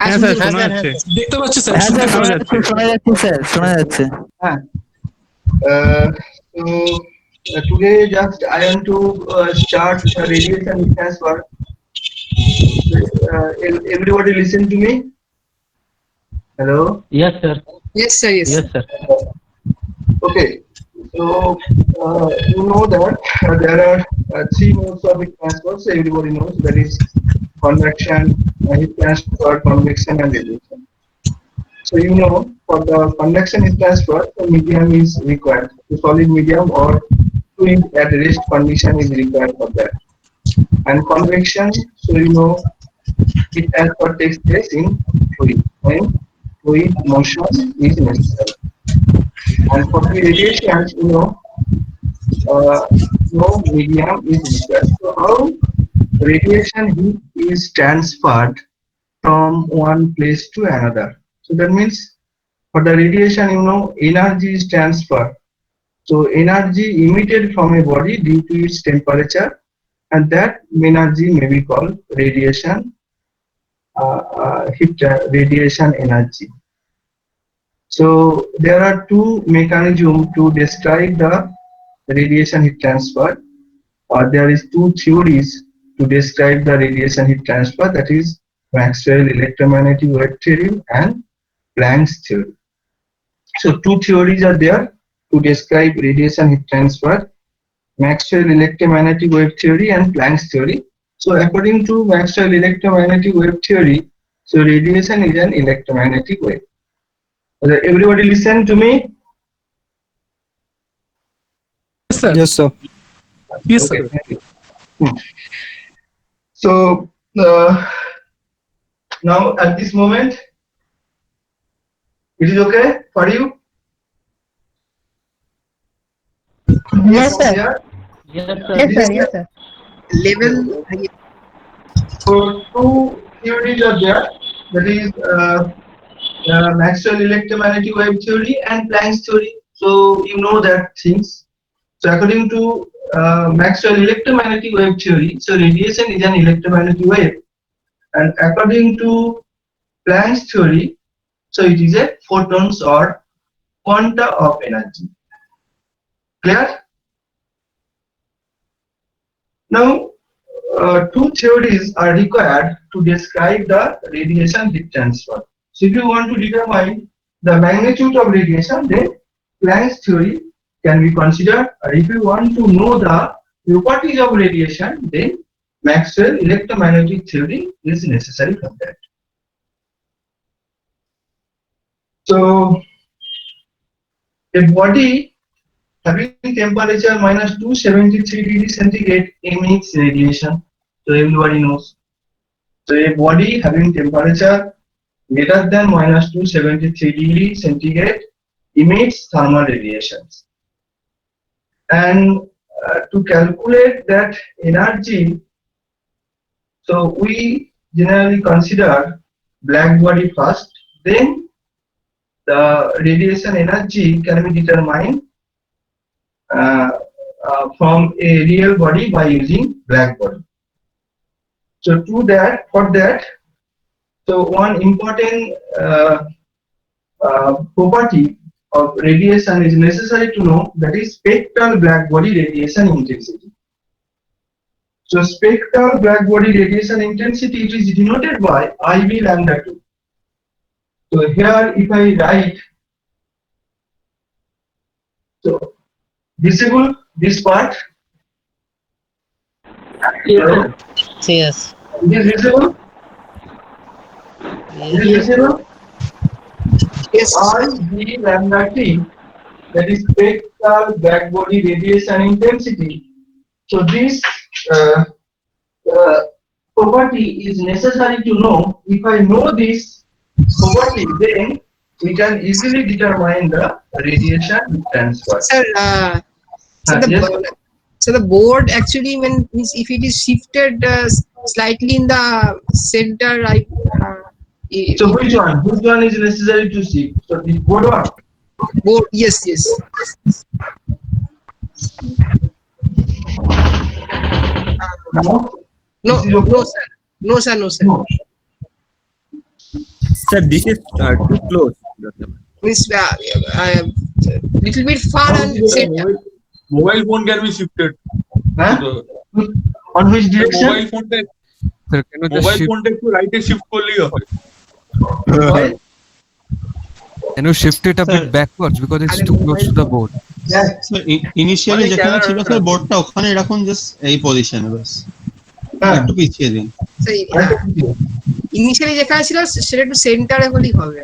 হ্যাঁ স্যার শোনা যাচ্ছে। দেখতে পাচ্ছি স্যার, হ্যাঁ শুনতে স্যার পাচ্ছি। শোনা যাচ্ছে স্যার, শোনা যাচ্ছে। Uh, today just I am to start radiation transfer. Everybody listen to me. Hello. Yes, sir. Yes, sir. Yes. Yes, sir. Okay. So you know that there are three modes of heat transfer. So everybody knows, that is convection, heat transfer, convection, and radiation. So you know, for the convection heat transfer, the medium is required. The solid medium or fluid at rest condition is required for that. And convection, so you know, heat transfer takes place in fluid when fluid motion is necessary. And for the radiation, you know, no medium is required. So how radiation heat is transferred from one place to another? So that means for the radiation, you know, energy is transferred. So energy emitted from a body due to its temperature, and that energy may be called radiation, radiation energy. So there are two mechanisms to describe the radiation heat transfer. There is two theories to describe the radiation heat transfer, that is Maxwell electromagnetic wave theory and Planck's theory. So two theories are there to describe radiation heat transfer: Maxwell electromagnetic wave theory and Planck's theory. So according to Maxwell electromagnetic wave theory, so radiation is an electromagnetic wave. Everybody listen to me. Yes, sir. Yes sir. Yes, Okay, sir. thank you. So now at this moment, it is okay for you? Yes, sir. Yeah. Yes, sir. Yes, sir. Yes, sir. Level. So two theories are there, that is Maxwell electromagnetic wave theory and Planck's theory. So you know that things. So according to Maxwell electromagnetic wave theory, so radiation is an electromagnetic wave, and according to Planck's theory, so it is a photons or quanta of energy. Clear? Now, two theories are required to describe the radiation heat transfer. So if you want to determine the magnitude of radiation, then Planck's theory can be considered. Or if you want to know the properties of radiation, then Maxwell electromagnetic theory is necessary for that. So a body having temperature minus 273 degrees centigrade emits radiation. So everybody knows. So a body having temperature greater than minus 273 degrees centigrade emits thermal radiations. And to calculate that energy, so we generally consider black body first, then the radiation energy can be determined from a real body by using black body. So for that, so one important property of radiation is necessary to know, that is spectral black body radiation intensity. So spectral black body radiation intensity, it is denoted by IV lambda 2. So here if I write, so visible this part. Yes. It is visible. It is visible. Yes. IV lambda T, that is spectral black body radiation intensity. So this property is necessary to know. If I know this property, then we can easily determine the radiation transfer. Sir, Yes. so the board actually, when if it is shifted slightly in the center, So which one is necessary to see? So the board one. board, yes. Now, No, this is okay? no, sir. No, sir. No. Sir, this is too close. means little bit far and center. Mobile phone can be shifted. Huh? The On which direction? mobile phone take Sir, can you just mobile shift, phone take to right shift করলেই হবে। Why? can you shift it a bit backwards because it's too close to the board? Initially যেখানে ছিল sir বোর্ডটা ওখানে রাখুন, just এই পজিশনে বাস হ্যাঁ। একটু পিছিয়ে দিন। ইনিশিয়ালি যেখানে ছিল সেটা একটু সেন্টারে হলেই হবে।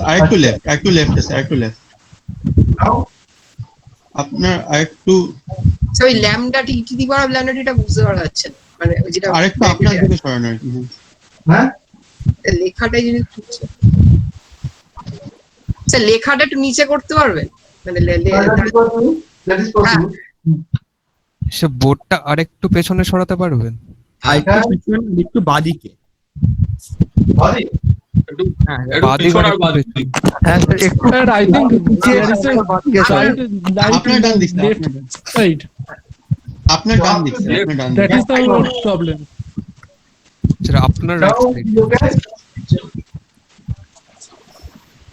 আরেকটু লেফট, একটু লেফট স্যার, একটু লেফট। Now? আপনার আরেকটু স্যার ওই ল্যামডা টি দি পাওয়ার ল্যামডা টিটা বুঝতে পারা যাচ্ছে না, মানে ওই যেটা আরেকটু আপনার দিকে সরানো আর কি। হ্যাঁ? লেখাটাই জিনিস হচ্ছে। স্যার লেখাটা একটু নিচে করতে পারবেন, মানে That is possible. সে বোর্ডটা আরেকটু পেছনে সরাতে পারবেন? একটু বাদিকে। Body? একটু হ্যাঁ, একটু বাদিক পিছন আর একটু বাদিক। পেছন। হ্যাঁ স্যার একটু হ্যাঁ, Sir, I think there is a side. light আপনার ডান দিক স্যার, left side. আপনার ডান দিক স্যার, আপনার ডান দিক। That is the problem. Sir আপনার Now, right side.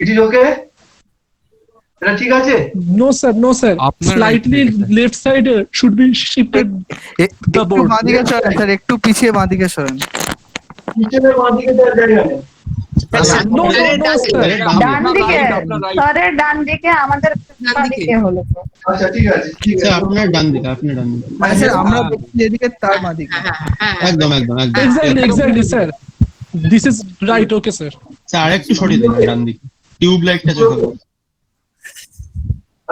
it is okay? It is okay? এটা ঠিক আছে? No sir, no sir. আপনার Slightly right side, sir. left side should be shifted. একটু board. বাঁদিকে সরেন স্যার, একটু পিছিয়ে বাঁদিকে সরেন। পিছনে বাঁদিকে দেওয়ার জায়গা নেই। No, no, no sir. ডান দিকে স্যারের ডান দিকে আমাদের ডান বাঁ দিকে। দিকে হলো তো। আচ্ছা ঠিক আছে, ঠিক স্যার আছে। আপনার ডান দিকে, আপনার ডান দিকে। মানে স্যার আমরা দেখছি যেদিকে তার বাঁদিকে। হ্যাঁ একদম একদম একদম। Exactly, sir. This is right, okay, sir. Sir আরেকটু সরিয়ে দিন ডান দিকে, টিউব লাইটটা চোখে পড়ে।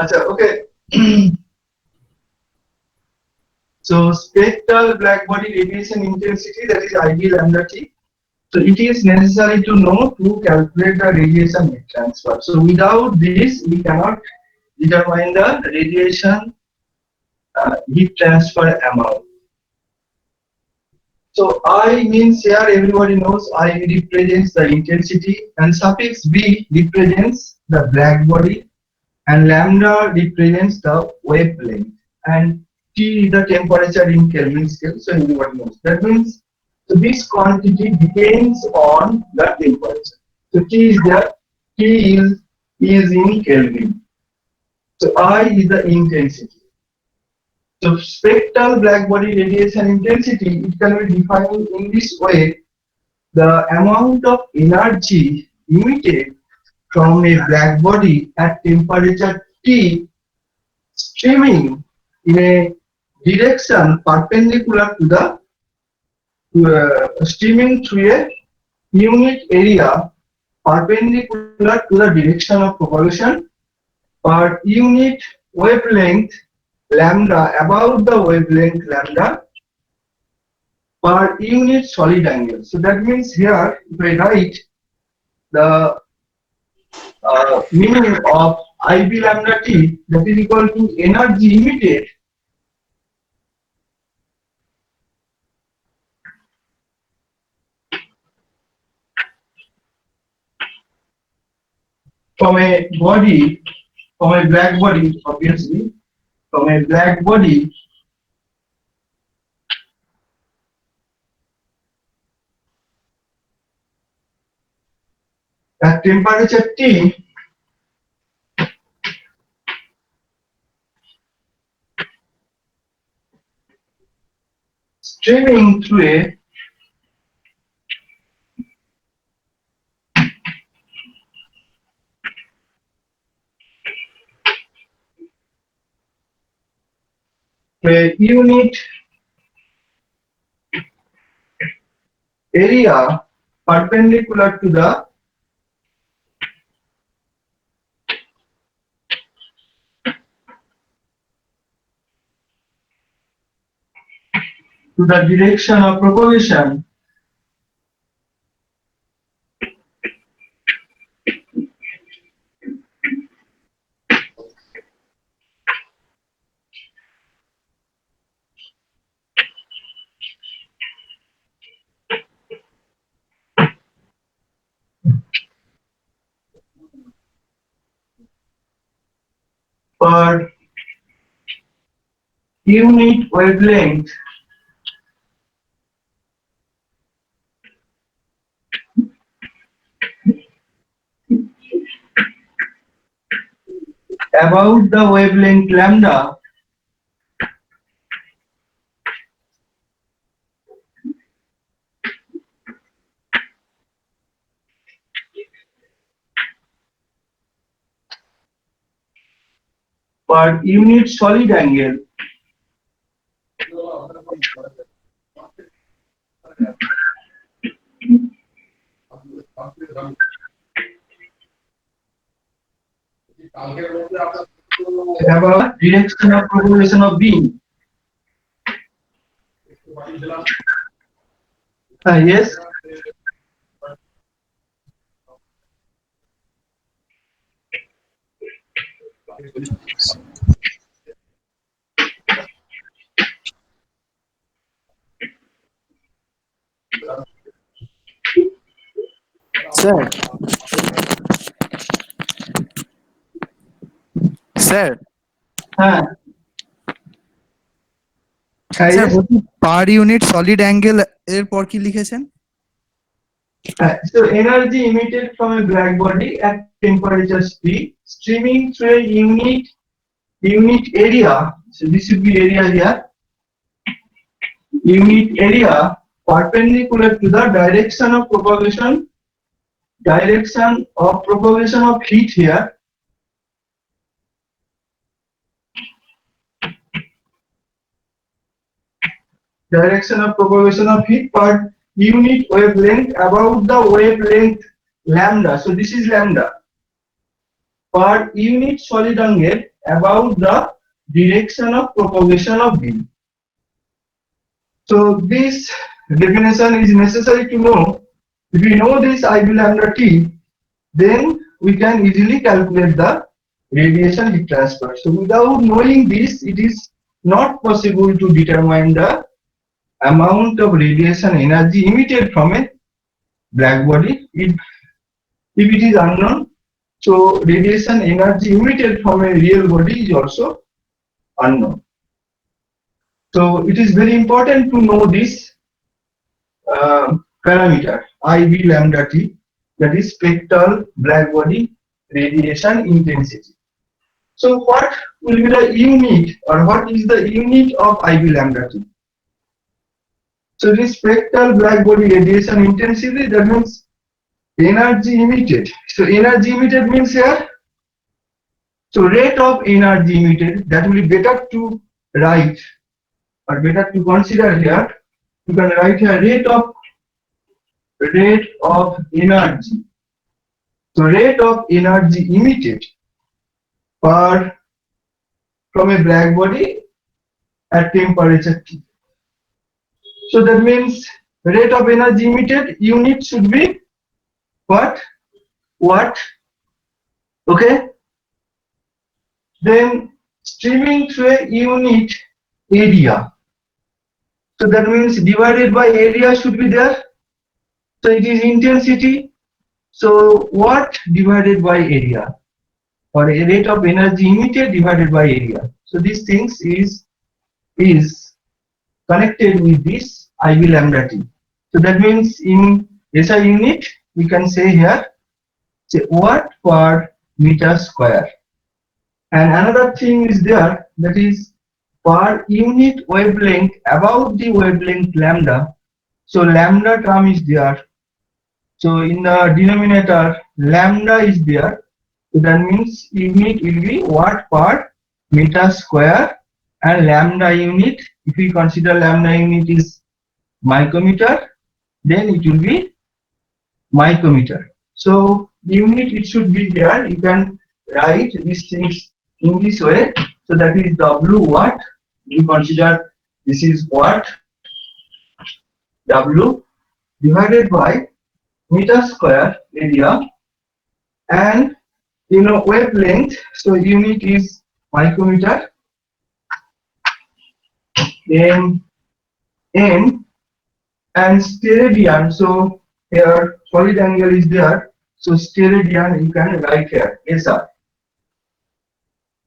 আচ্ছা, okay. So spectral black body radiation intensity, that is ID lambda t. So it is necessary to know to calculate the radiation heat transfer. So without this, we cannot determine the radiation heat transfer amount. So I means here everybody knows I represents the intensity and suffix B represents the black body and lambda represents the wavelength and T is the temperature in Kelvin scale, so everybody knows. That means so this quantity depends on the temperature. So T is there, T is in Kelvin. So I is the intensity. So spectral black body radiation intensity, it can be defined in this way: the amount of energy emitted from a black body at temperature T streaming in a direction perpendicular to the streaming through a unit area perpendicular to the direction of propagation per unit wavelength lambda about the wavelength lambda per unit solid angle. So that means here if I write the meaning of IB lambda T, that is equal to energy emitted from a body, from a black body, obviously, from a black body at temperature T streaming through a unit area perpendicular to the direction of propagation per unit wavelength about the wavelength lambda, per unit solid angle about direction of propagation of beam. Yes. Sir. Sir. হ্যাঁ sir yes. বলছি per unit solid angle এর পর কি লিখেছেন? So energy emitted from a black body at temperature T streaming through a unit area. So this should be area here. Unit area perpendicular to the direction of propagation of heat here. Direction of propagation of heat per unit wavelength about the wavelength lambda. So this is lambda. Per unit solid angle about the direction of propagation of beam. So this definition is necessary to know. If we know this IV lambda T, then we can easily calculate the radiation heat transfer. So without knowing this, it is not possible to determine the amount of radiation energy emitted from a black body if it is unknown. So radiation energy emitted from a real body is also unknown. So it is very important to know this parameter IV lambda T, that is spectral black body radiation intensity. So what will be the unit, or what is the unit of IV lambda T? So this spectral black body radiation intensity, that means energy emitted. So energy emitted means here, so rate of energy emitted, that will be better to write or better to consider here. You can write here rate of energy. So rate of energy emitted from a black body at temperature T. So that means rate of energy emitted unit should be what? Okay. Then streaming through a unit area. So that means divided by area should be there. So it is intensity. So what divided by area? Or a rate of energy emitted divided by area. So these things is connected with this IV lambda T. So that means in SI unit we can say here, say watt per meter square. And another thing is there, that is per unit wavelength about the wavelength lambda. So lambda term is there. So in the denominator lambda is there. So that means unit will be watt per meter square, and lambda unit, if we consider lambda unit is micrometer, then it will be micrometer. So unit it should be there. You can write these things in this way. So that is W watt. You consider this is watt, W divided by meter square area, and you know wavelength. So unit is micrometer. Then N and steradian. So here solid angle is there. So steradian you can write here SR.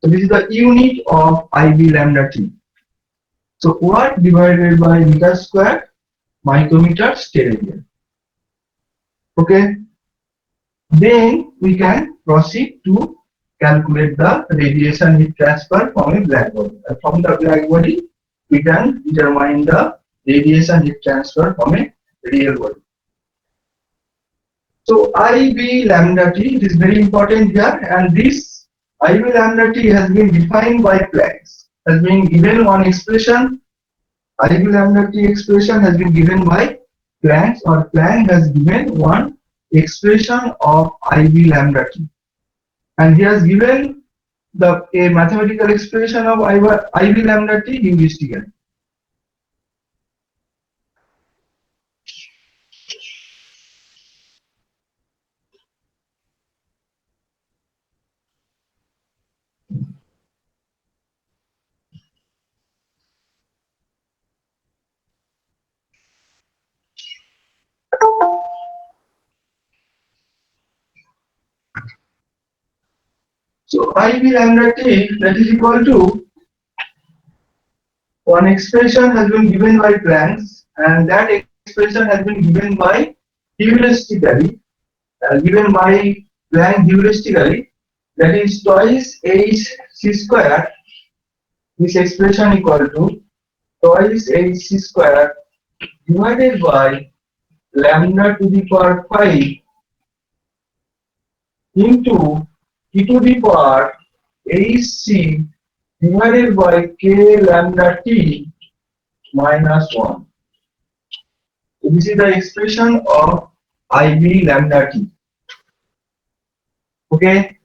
So this is the unit of IV lambda T. So watt divided by meter square, micrometer steradian. Okay. Then we can proceed to calculate the radiation heat transfer from a black body. From the black body, we can determine the radiation heat transfer from a real body. So IV lambda T, it is very important here, and this IV lambda T has been defined by Planck, has been given one expression. IV lambda T expression has been given by Planck, or Planck has given one expression of IV lambda T, and he has given a mathematical expression of IV lambda T linguistically. So IV lambda T, that is equal to one expression has been given by Planck, and that expression has been given by heuristically, that is twice hc square. This expression equal to twice hc square divided by lambda to the power 5 into e to the power hc divided by k lambda t minus 1. So this is the expression of IV lambda t. Okay.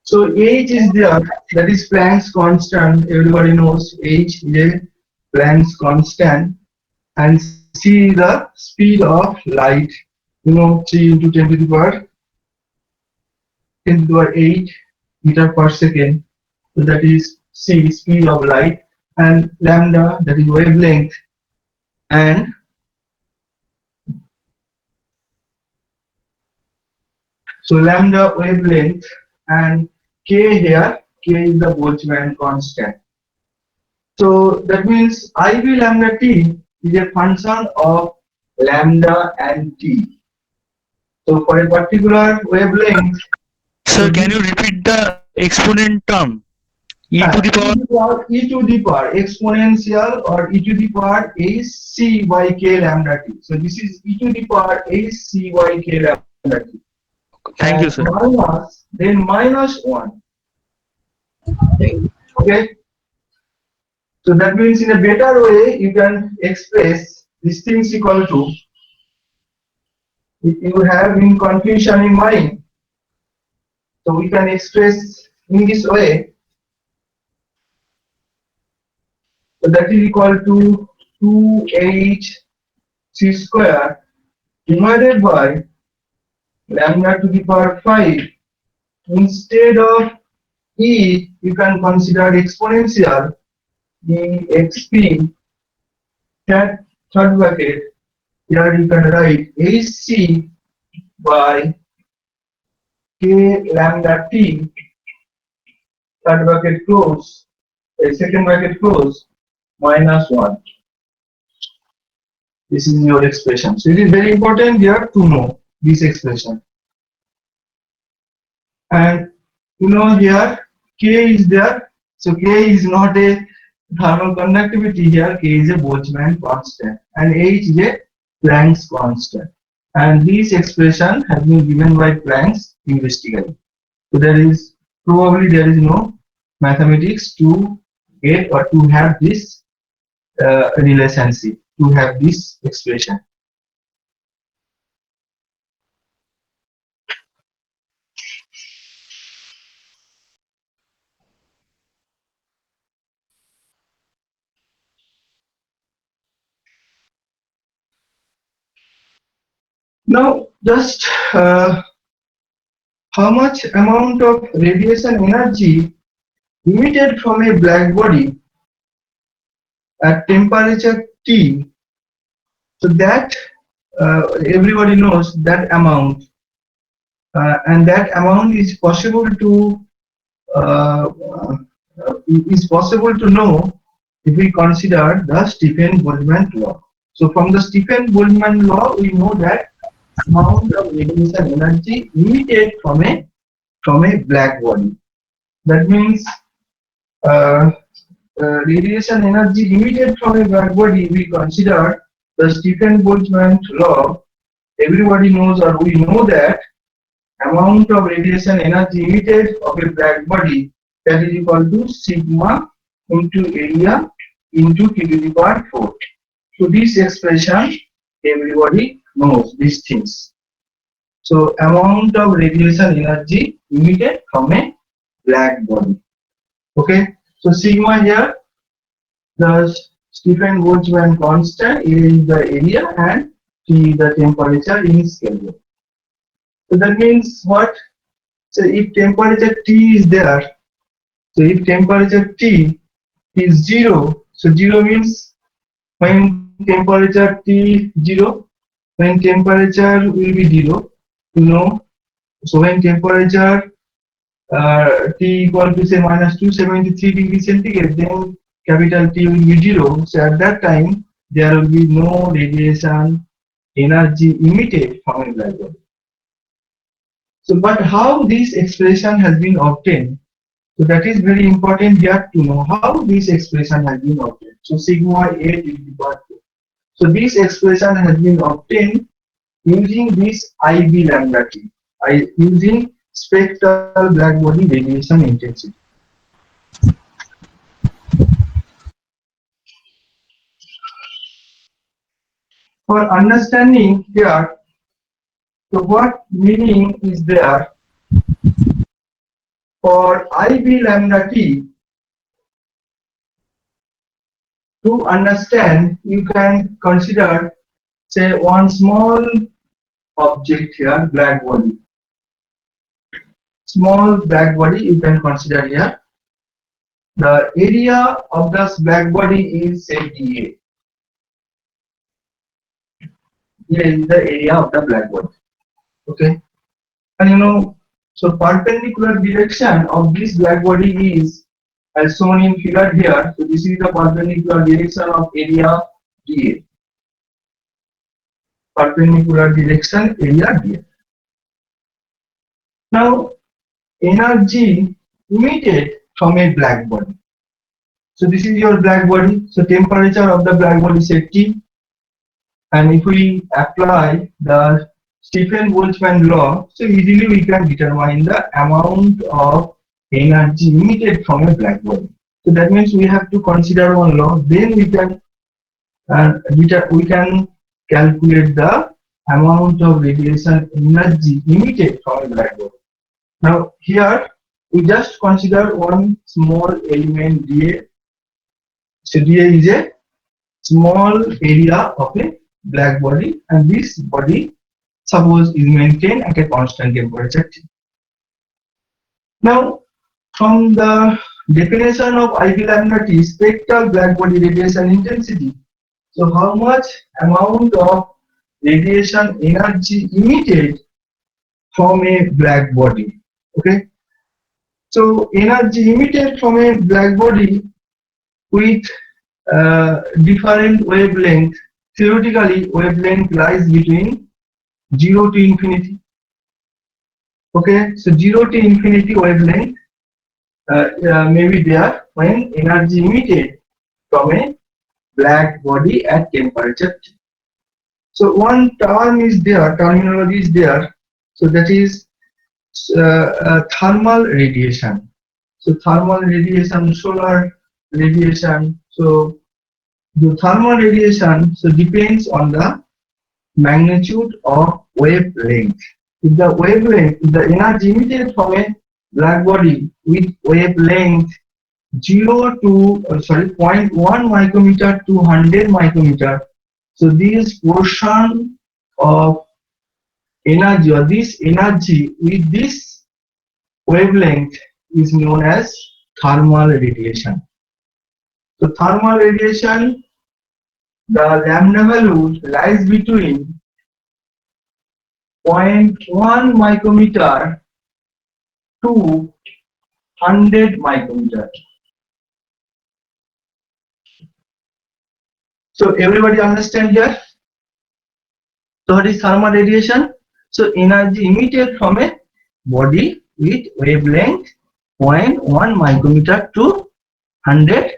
So h is there, that is Planck's constant. Everybody knows h is a Planck's constant, and c is the speed of light. 3 into 10 to the power 8 meter per second. So that is c, speed of light, and lambda, that is wavelength, and so lambda wavelength, and k here, k is the Boltzmann constant. So that means IV lambda t is a function of lambda and t. So for a particular wavelength, Sir, can you repeat the exponent term? E to the power? E to the power exponential, or e to the power hc by k lambda t. So this is e to the power hc by k lambda t. Thank you, sir. Minus, then minus 1. Okay. So that means in a better way you can express these things equal to, if you have in confusion in mind, so we can express in this way. So that is equal to 2h c square divided by lambda to the power 5. Instead of e, you can consider exponential, exp, third bracket, here you can write hc by k lambda t, third bracket close, second bracket close, minus 1. This is your expression. So it is very important here to know this expression. And here k is there. So k is not a thermal conductivity here, k is a Boltzmann constant, and h is a Planck's constant. And this expression has been given by Planck's linguistically. So there is no mathematics to get or to have this relationship, to have this expression. Now, just how much amount of radiation energy emitted from a black body at temperature T, so that everybody knows that amount, and that amount is possible to know if we consider the Stefan-Boltzmann law. So from the Stefan-Boltzmann law, we know that amount of radiation energy emitted from a black body. That means radiation energy emitted from a black body, we consider the Stephen Boltzmann law. Everybody knows, or we know, that amount of radiation energy emitted of a black body, that is equal to sigma into area into T to the power 4. So this expression, everybody knows these things. So amount of radiation energy emitted from a black body. Okay. So sigma here, the Stephen Boltzmann constant, is the area, and T the temperature in Kelvin. So that means what? So if temperature T is there, so if temperature T is 0, so 0 means when temperature T 0, when temperature will be 0, you know. So when temperature T equal to say minus 273 degrees centigrade, then capital T will be 0. So at that time there will be no radiation energy emitted from a black body. So but how this expression has been obtained? So that is very important here to know how this expression has been obtained. So sigma A to the power 2. So this expression has been obtained using this IB lambda T, using spectral black body radiation intensity. For understanding here, so what meaning is there for IB lambda T? To understand, you can consider, say, one small object here, black body. Small black body you can consider here. The area of this black body is, say, dA. Here is the area of the black body. Okay, and you know, so perpendicular direction of this black body is as shown in figure here. So this is the perpendicular direction of area dA. Perpendicular direction area dA. Now, energy emitted from a black body. So this is your black body. So temperature of the black body is T, and if we apply the Stephen Boltzmann law, so easily we can determine the amount of energy emitted from a black body. So that means we have to consider one law, then we can calculate the amount of radiation energy emitted from a black body. Now here we just consider one small element dA. So dA is a small area of a black body, and this body suppose is maintained at a constant temperature T. Now, from the definition of IB lambda T, spectral black body radiation intensity. So how much amount of radiation energy emitted from a black body? Okay. So energy emitted from a black body with different wavelength. Theoretically, wavelength lies between 0 to infinity. Okay, so 0 to infinity wavelength may be there when energy emitted from a black body at temperature T. So one term is there, terminology is there. So that is thermal radiation. So thermal radiation, solar radiation. So the thermal radiation depends on the magnitude of wavelength. If the wavelength, if the energy emitted from a black body with wavelength 0.1 micrometer to 100 micrometer, so this portion of energy, or this energy with this wavelength, is known as thermal radiation. So thermal radiation, the lambda value lies between 0.1 micrometer to 100 micrometer. So everybody understand here? So what is thermal radiation? So energy emitted from a body with wavelength 0.1 micrometer to 100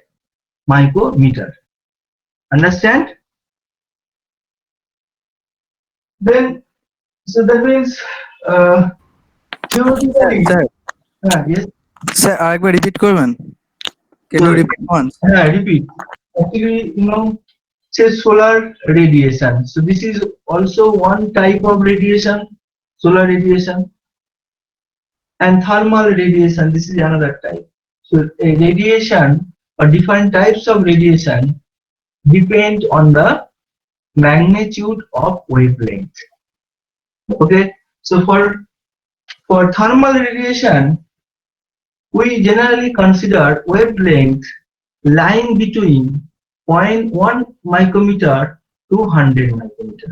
micrometer. Understand? Then, so that means theoretically, Sir, yes. sir, আরেকবার repeat করবেন? Can you repeat once? Repeat. Actually, say solar radiation. So this is also one type of radiation, solar radiation, and thermal radiation. This is another type. So a radiation or different types of radiation depend on the magnitude of wavelength. Okay. So for thermal radiation, we generally consider wavelength lying between 0.1 micrometer to 100 micrometer.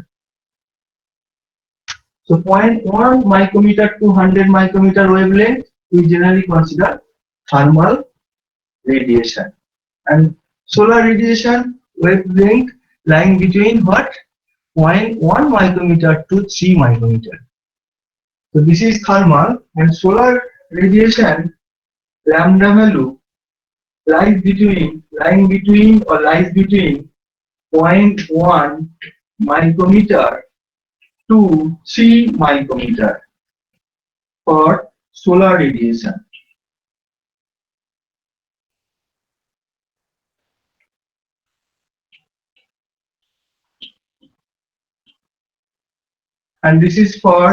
So 0.1 micrometer to 100 micrometer wavelength we generally consider thermal radiation, and solar radiation wavelength lying between what? 0.1 micrometer to 3 micrometer. So this is thermal, and solar radiation lambda value lies between 0.1 micrometer to 3 micrometer for solar radiation. And this is for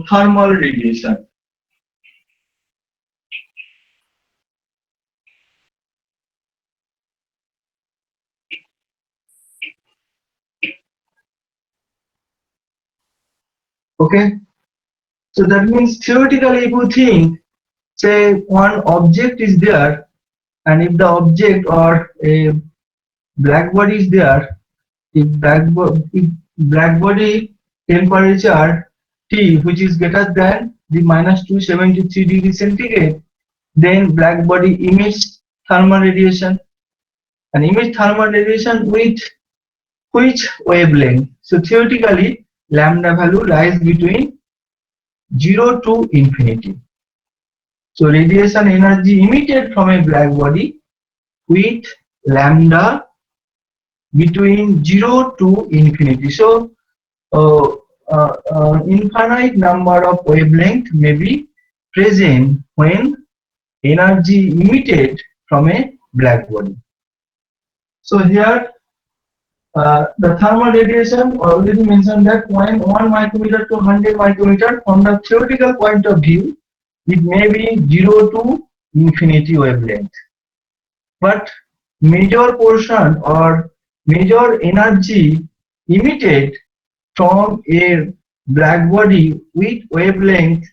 thermal radiation. Okay, so that means theoretically if you think, say one object is there, and if the object or a black body is there, if black body temperature T, which is greater than the -273 degrees centigrade, then black body emits thermal radiation, and emits thermal radiation with which wavelength? So theoretically lambda value lies between 0 to infinity. So radiation energy emitted from a black body with lambda between 0 to infinity. So infinite number of wavelength may be present when energy emitted from a black body. So here the thermal radiation already mentioned that 0.1 micrometer to 100 micrometer, from the theoretical point of view, it may be 0 to infinity wavelength. But major portion or major energy emitted from a black body with wavelength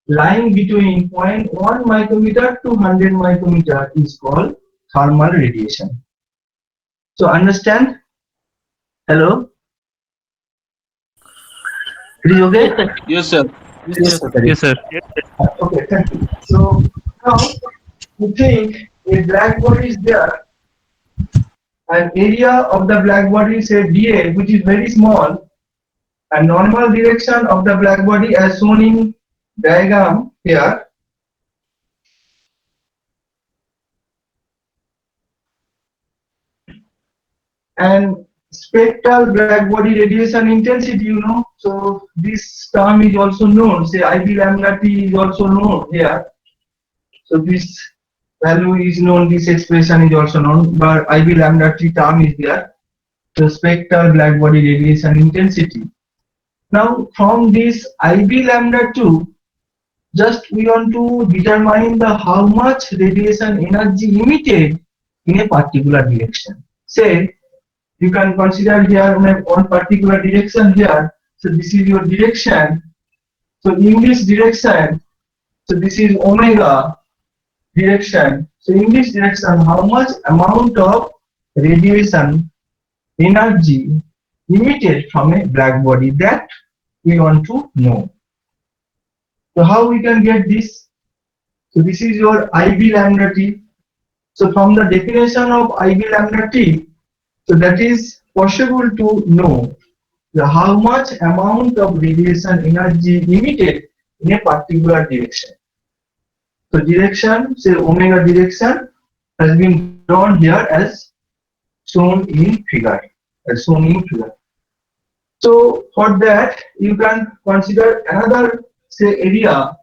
lying between 0.1 micrometer to 100 micrometer is called thermal radiation. So understand? Hello? It is okay? Yes, sir. Yes, sir. Yes, sir. Okay, thank you. So now you think a black body is there, an area of the black body say dA, which is very small, and normal direction of the black body as shown in diagram here. And spectral black body radiation intensity, so this term is also known, say IB lambda T is also known here. So this value is known, this expression is also known, but IB lambda T term is there. So spectral black body radiation intensity. Now from this IB lambda 2, just we want to determine the how much radiation energy emitted in a particular direction. Say you can consider here one particular direction here. So this is your direction. So in this direction, so this is omega direction. So in this direction, how much amount of radiation energy emitted from a black body, that we want to know. So how we can get this? So this is your IB lambda T. So from the definition of IB lambda T, so that is possible to know how much amount of radiation energy emitted in a particular direction. So direction, say omega direction, has been drawn here as shown in figure. So for that, you can consider another, say, area,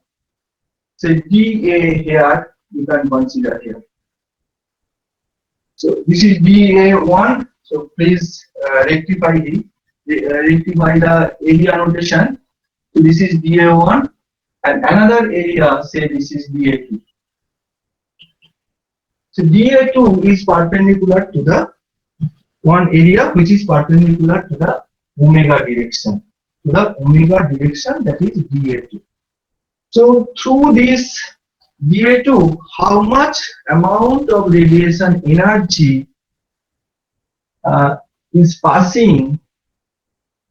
say DA here, you can consider here. So this is DA1. So please rectify the area notation. So this is DA1, and another area, say this is DA2. So DA2 is perpendicular to the one area which is perpendicular to the omega direction. That is DA2. So through this DA2, how much amount of radiation energy is passing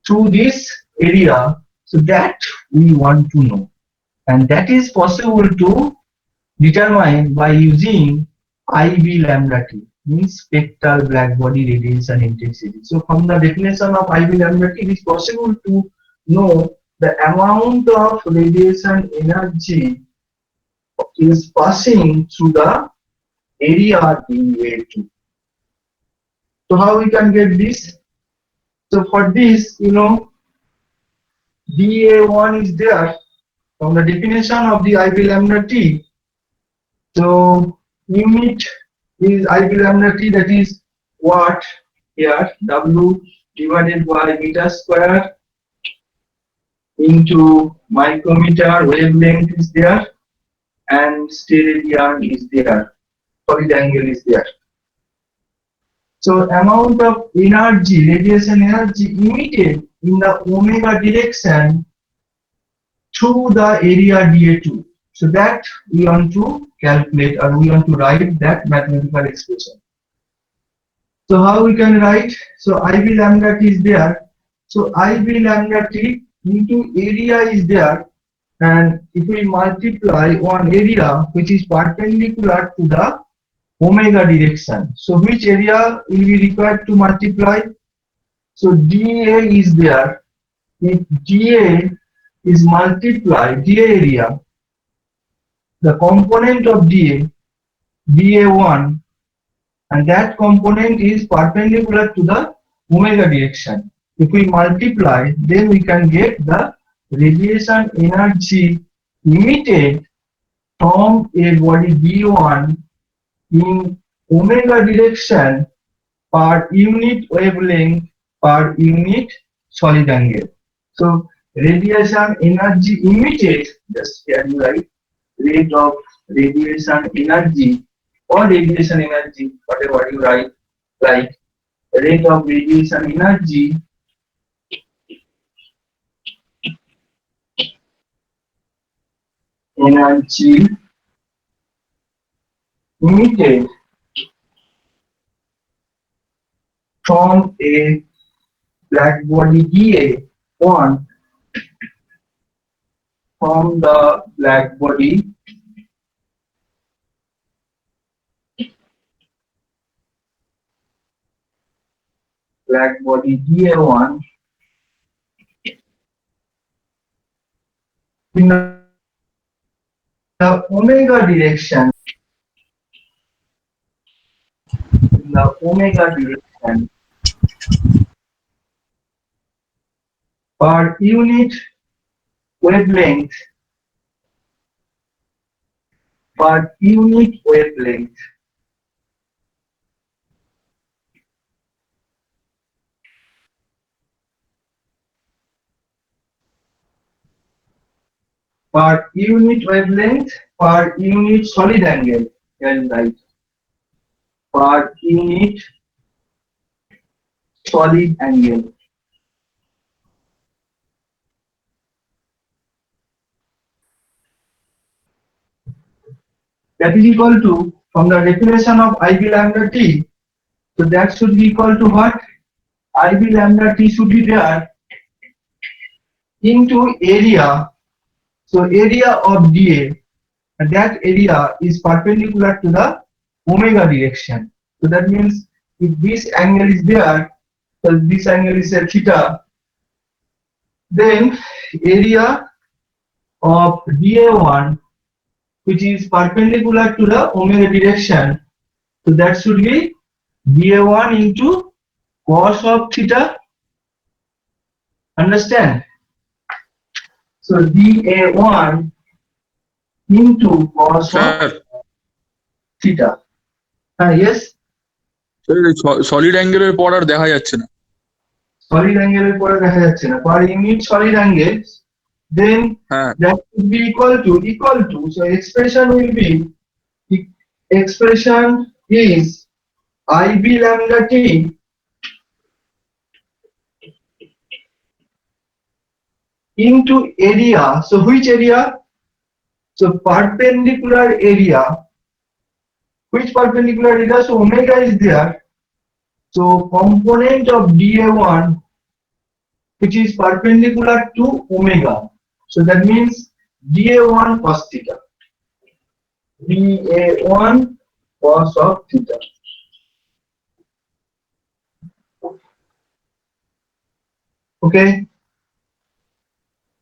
through this area, so that we want to know, and that is possible to determine by using IV lambda T, means spectral black body radiation intensity. So from the definition of IV lambda T, it is possible to know the amount of radiation energy is passing through the area DA2. So how we can get this? So for this, DA1 is there from the definition of the IV lambda T. So unit is IV lambda T, that is watt here, W divided by meter square into micrometer, wavelength is there, and steradian is there, solid angle is there. So amount of energy, radiation energy emitted in the omega direction through the area DA2. So that we want to calculate, or we want to write that mathematical expression. So how we can write? So IV lambda T is there. So IV lambda T into area is there, and if we multiply one area which is perpendicular to the omega direction, so which area will be required to multiply? So DA is there. If DA is multiplied, DA area, the component of DA, DA1, and that component is perpendicular to the omega direction. If we multiply, then we can get the radiation energy emitted from a body D1 in omega direction per unit wavelength per unit solid angle. So radiation energy emitted, just here you write, rate of radiation energy or radiation energy, whatever you write, like rate of radiation energy emitted from a black body DA1 from the black body DA1 in the omega direction, per unit wavelength per unit solid angle, here right, per unit solid angle. That is equal to, from the definition of IV lambda T, so that should be equal to what? IV lambda T should be there into area. So area of DA, and that area is perpendicular to the omega direction. So that means if this angle is there, so this angle is a theta, then area of DA1 which is perpendicular to the omega direction. So that should be dA1 into cos of theta. Understand? So dA1 into cos of sir theta. Yes, solid অ্যাঙ্গেলের পর আর দেখা যাচ্ছে না। solid angle এর পরে দেখা যাচ্ছে না, per unit solid angle, then হ্যাঁ that would be equal to, so expression will be, expression is IB lambda T into area. So which area? So perpendicular area. Which perpendicular area? So omega is there. So component of dA1, which is perpendicular to omega. So that means dA1 cos theta. dA1 cos of theta. Okay.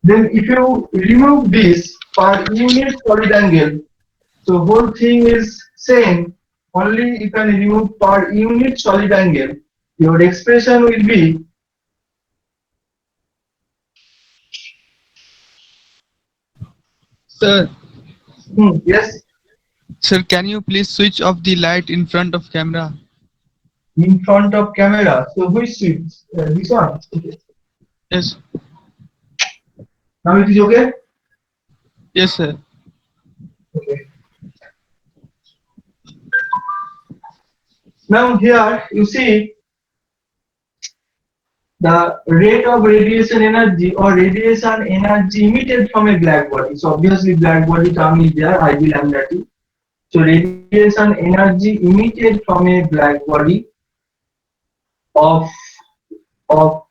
Then if you remove this per unit solid angle, so whole thing is same, only you can remove per unit solid angle. Your expression will be Sir, yes, sir, can you please switch off the light in front of camera? in front of camera. So which switch? This one. Okay. Yes, Now it is okay. yes, sir. Okay. Now here you see the rate of radiation energy or radiation energy emitted from a black body. So obviously black body term is there, IB lambda T. So radiation energy emitted from a black body of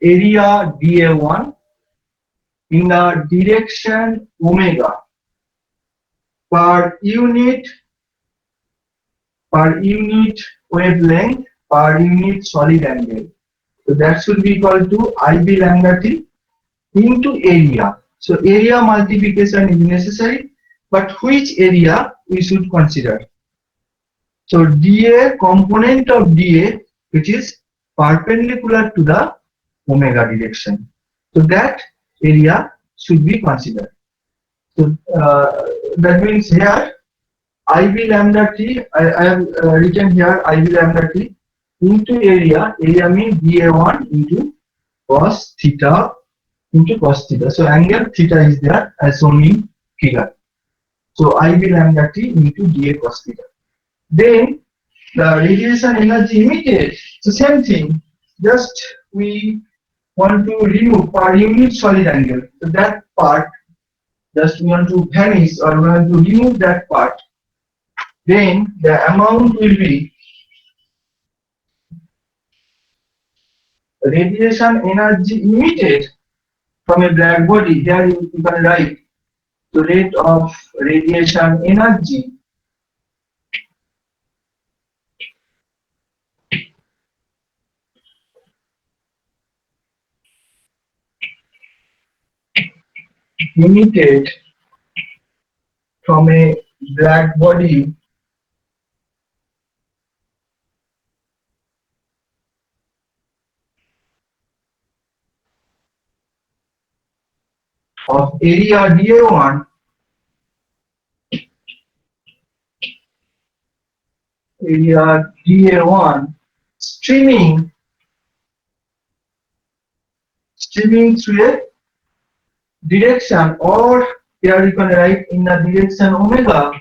area dA1 in the direction omega per unit wavelength per unit solid angle. So that should be equal to IB lambda T into area. So area multiplication is necessary, but which area we should consider? So dA, component of dA, which is perpendicular to the omega direction. So that area should be considered. So that means here IB lambda T, I have written here IB lambda T into area. Area means dA1 into cos theta into cos theta. So angle theta is there as shown in figure. So IB lambda T into dA cos theta. Then the radiation energy emitted. So same thing. Just we want to remove per unit solid angle. So that part just we want to vanish or we want to remove that part. Then the amount will be radiation energy emitted from a black body. Here you can write the rate of radiation energy emitted from a black body of area dA1 streaming through a direction, or here you can write in the direction omega.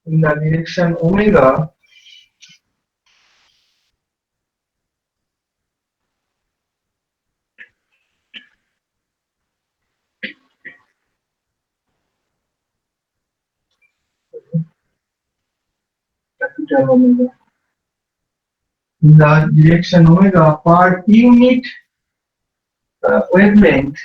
In the direction omega, capital omega. In the direction omega per unit wavelength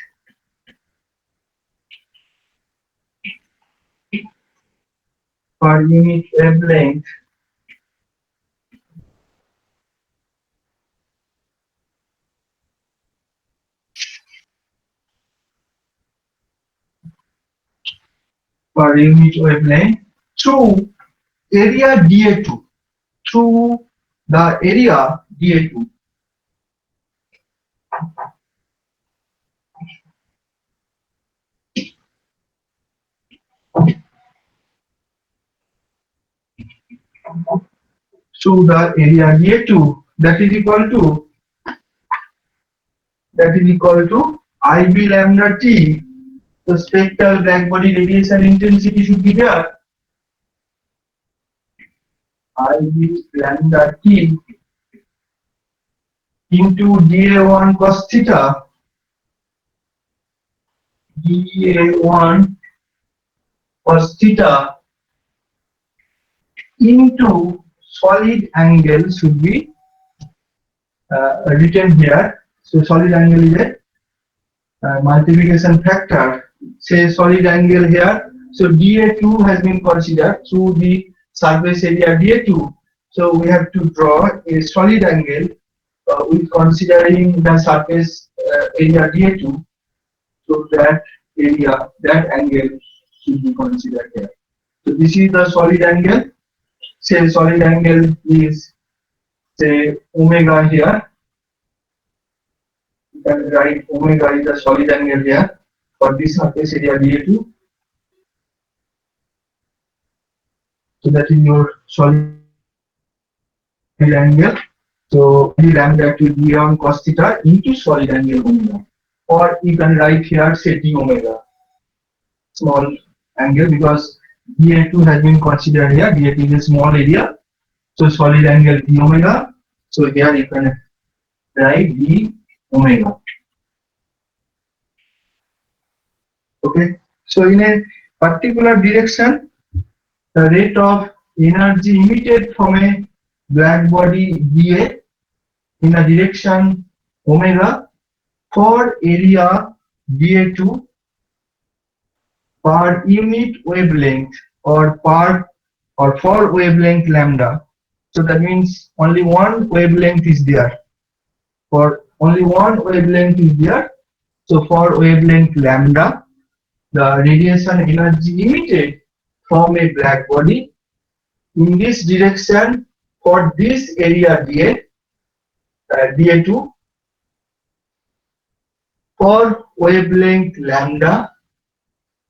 per unit wavelength through area dA2, through the area dA2. Through the area dA2, that is equal to IB lambda T. The spectral blackbody radiation intensity should be there. IB lambda T into dA1 cos theta, dA1 cos theta into solid angle should be written here. So solid angle is a multiplication factor. Say solid angle here. So dA2 has been considered through the surface area dA2. So we have to draw a solid angle with considering the surface area dA2. So that area, that angle should be considered here. So this is the solid angle. Say solid angle is say omega here. You can write omega is the solid angle here for this surface area dA2. So that is your solid angle. So lambda to d1 cos theta into solid angle omega. Or you can write here say d omega, small angle, because dA2 has been considered here. dA2 is a small area. So solid angle d omega. So here you can write d omega. Okay. So in a particular direction, the rate of energy emitted from a black body dA in a direction omega for area dA2 per unit wavelength or for wavelength lambda. So that means only one wavelength is there. For only one wavelength is there. So for wavelength lambda, the radiation energy emitted from a black body in this direction for this area dA, dA2 for wavelength lambda,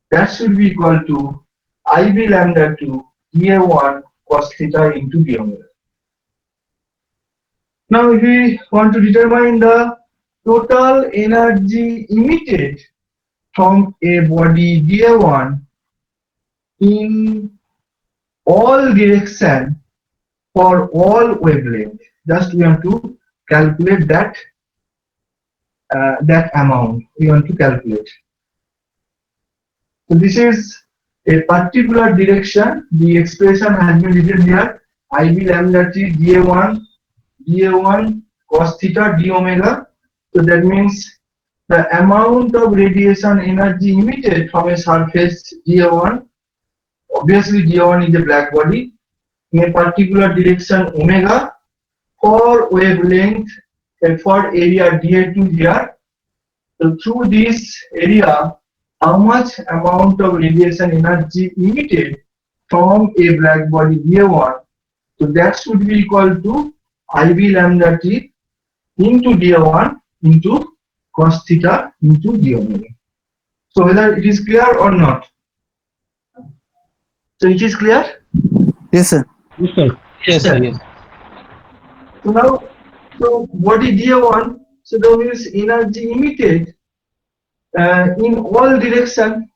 that should be equal to IB lambda to dA1 cos theta into d omega. Now if we want to determine the total energy emitted from a body dA1 in all direction for all wavelength, just we want to calculate that that amount we want to calculate. So this is a particular direction. The expression has been written here. IB lambda T dA1 cos theta d omega. So that means the amount of radiation energy emitted from a surface dA1. Obviously dA1 is a black body in a particular direction omega for wavelength for area dA2 here. So through this area, how much amount of radiation energy emitted from a black body dA1? So that should be equal to IB lambda T into dA1 into cos theta into d omega. So whether it is clear or not? So it is clear? Yes, sir. Yes, sir. Yes, sir. Yes. So now, so body dA1, so that means energy emitted in all direction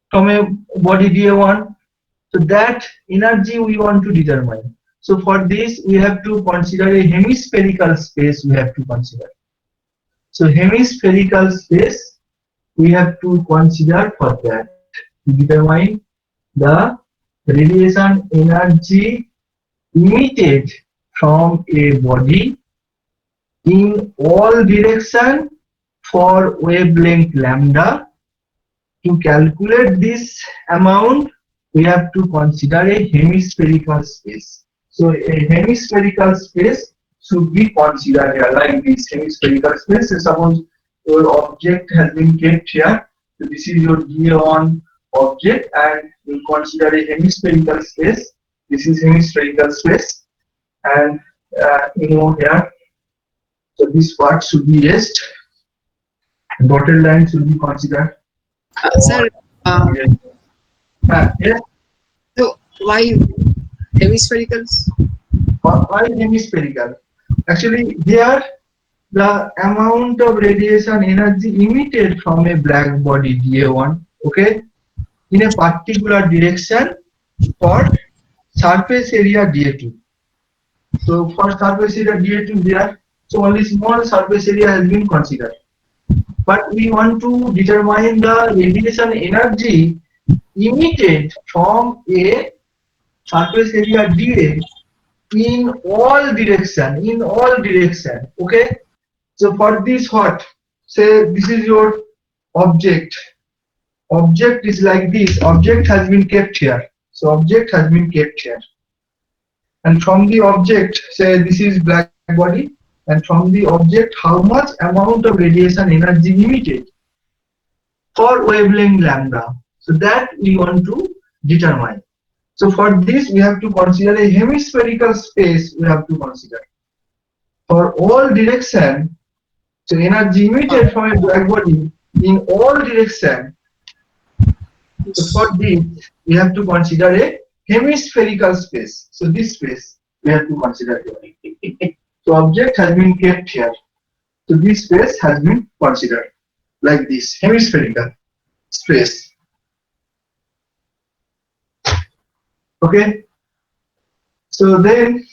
from a body dA1. So that energy we want to determine. So for this we have to consider a hemispherical space. We have to consider. So hemispherical space we have to consider for that to determine the radiation energy emitted from a body in all direction for wavelength lambda. To calculate this amount, we have to consider a hemispherical space. So a hemispherical space should be considered here, like this hemispherical space. So suppose your object has been kept here. So this is your dA1 object and we consider a hemispherical space. This is hemispherical space, and here, so this part should be raised. Dotted line should be considered. Sir, Yes. so why hemisphericals? Why hemispherical? Actually, here the amount of radiation energy emitted from a black body DA1, okay, in a particular direction for surface area DA2. So for surface area DA2 here, so only small surface area has been considered. But we want to determine the radiation energy emitted from a surface area DA in all direction, okay. So for this what, say this is your object is like this, object has been kept here, so object has been kept here, and from the object, say this is black body, and from the object how much amount of radiation energy emitted for wavelength lambda, so that we want to determine. So for this we have to consider a hemispherical space, we have to consider for all direction. So energy emitted from a black body in all direction. So for this we have to consider a hemispherical space. So this space we have to consider here. So object has been kept here. So this space has been considered like this, hemispherical space. Okay. So then,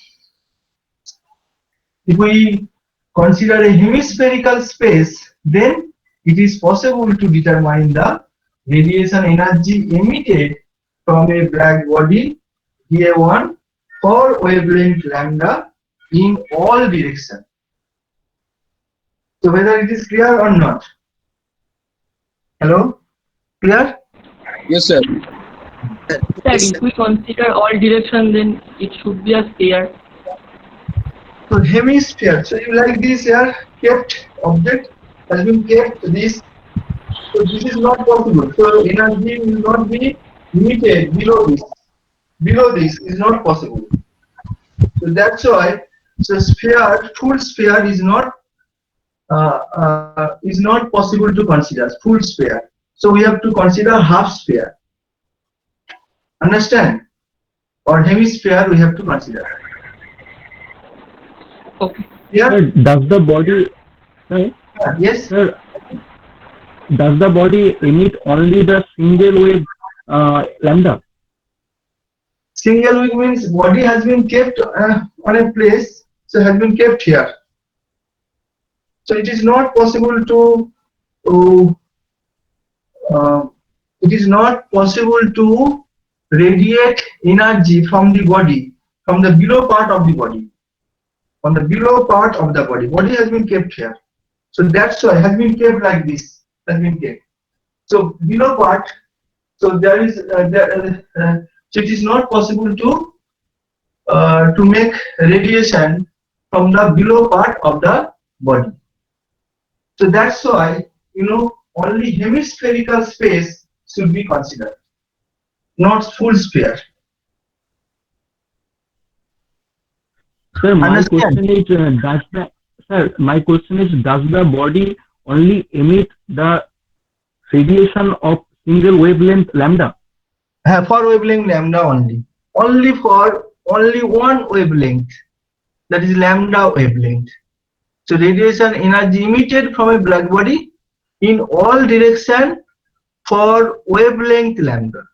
if we consider a hemispherical space, then it is possible to determine the radiation energy emitted from a black body DA1 for wavelength lambda in all directions. So whether it is clear or not? Hello? Clear? Yes, sir. Sir, If we consider all direction, then it should be a sphere. So hemisphere. So you like this here, kept object has been kept this. So this is not possible. So energy will not be emitted below this. Below this is not possible. So that's why, so sphere, full sphere is not possible to consider full sphere. So we have to consider half sphere. Understand? Or hemisphere we have to consider. Okay. Yeah. Sir, does the body, sir, Yes. sir, does the body emit only the single wave lambda? Single wave means body has been kept on a place, so has been kept here. So it is not possible to radiate energy from the body, from the below part of the body. On the below part of the body, body has been kept here. So that's why has been kept like this. Has been kept. So below part. So there is so it is not possible to make radiation from the below part of the body. So that's why, only hemispherical space should be considered, not full sphere. Sir, my Understand? question is, does the body only emit the radiation of single wavelength lambda? For wavelength lambda only. Only one wavelength, that is lambda wavelength. So radiation energy emitted from a black body in all direction for wavelength lambda.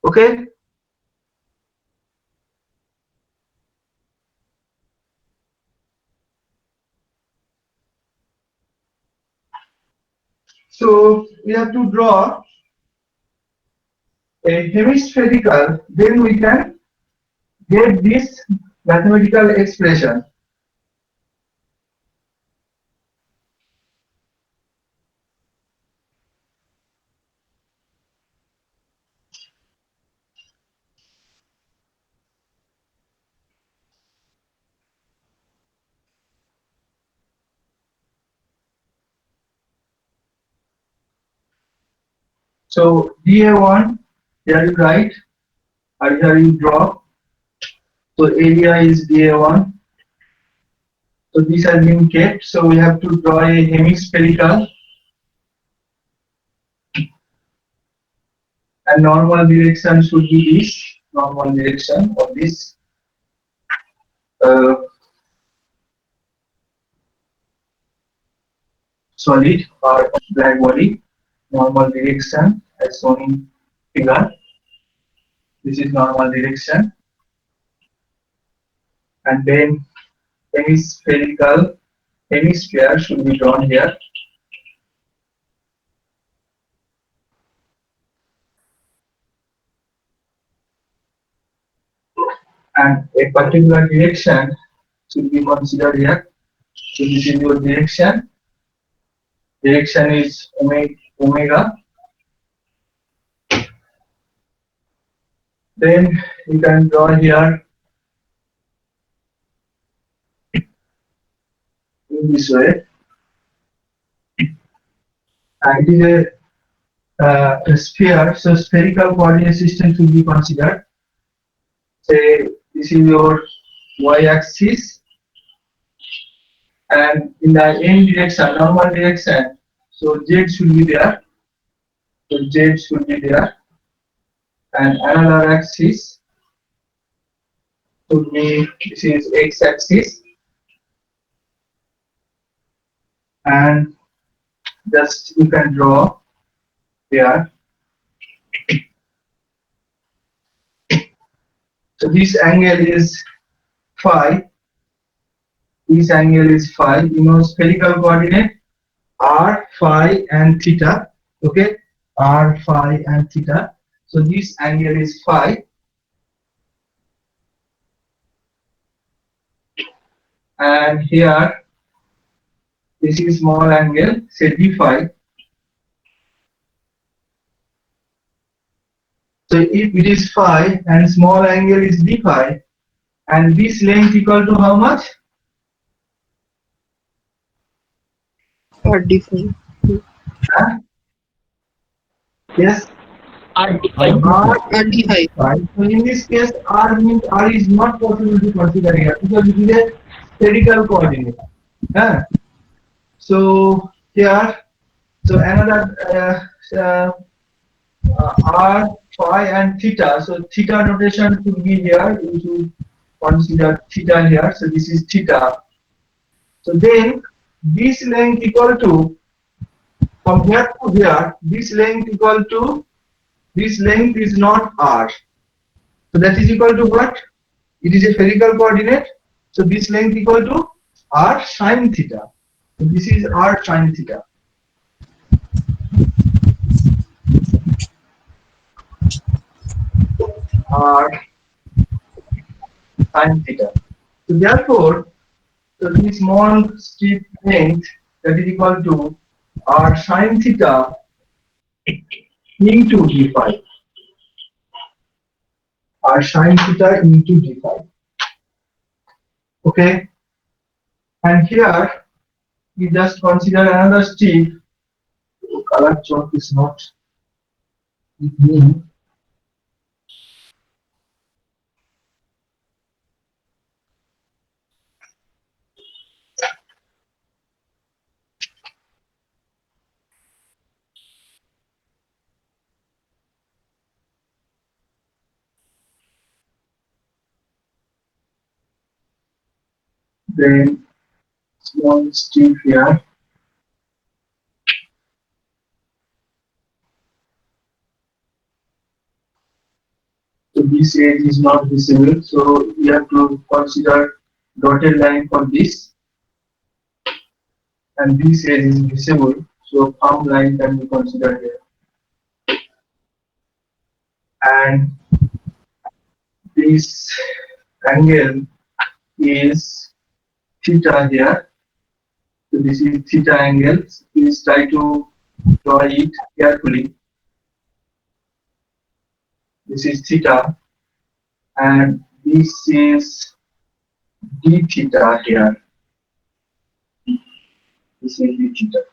Okay. So we have to draw a hemispherical, then we can get this mathematical expression. So DA1, here you write, and here you draw. So area is DA1. So this has been kept. So we have to draw a hemispherical and normal direction should be this. Normal direction of this solid or black body. Normal direction as shown in figure. This is normal direction. And then hemispherical hemisphere should be drawn here. And a particular direction should be considered here. So this is your direction. Direction is omega. Then you can draw here in this way. And it is a sphere, so spherical coordinate system should be considered. Say this is your y-axis, and in the n direction, normal direction, so z should be there. So z should be there, and another axis should be, this is x-axis, and just you can draw here. So this angle is phi. This angle is phi. You know spherical coordinate r, phi, and theta. Okay, r, phi, and theta. So this angle is phi, and here this is small angle, say d phi. So if it is phi and small angle is d phi, and this length equal to how much? Or different. Huh? Yes. R D R RD5. phi. So in this case, r means r is not possible to consider here because it is a spherical coordinate. Huh? So here, so another r, phi, and theta. So theta notation should be here. You should consider theta here. So this is theta. So then this length equal to, from here to here, this length equal to, this length is not r. So that is equal to what? It is a spherical coordinate. So this length equal to r sine theta. So this is r sine theta. R sine theta. So therefore, so this small strip length that is equal to r sine theta into d phi. R sine theta into d phi. Okay. And here we just consider another strip. Color chalk is not with me. Then small strip here. So this edge is not visible, so we have to consider dotted line for this, and this edge is visible, so thumb line can be considered here. And this angle is theta here. So this is theta angle. Please try to draw it carefully. This is theta, and this is d theta here. This is d theta.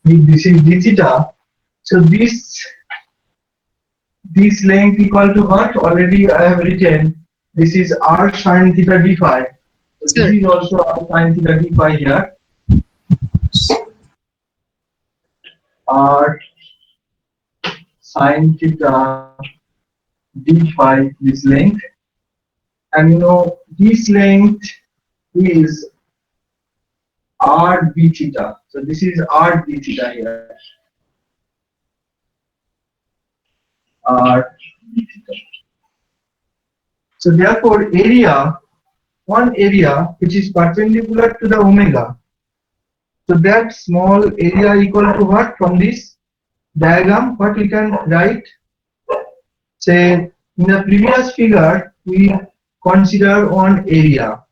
If this is d theta, So this length equal to what? Already I have written. This is r sine theta d phi. So Sir. this is also r sine theta d phi here. R sine theta d phi, this length, and you know this length is r d theta. So this is r d theta here. R d theta. So therefore, one area which is perpendicular to the omega. So that small area equal to what from this diagram? What we can write? Say in the previous figure we consider one area.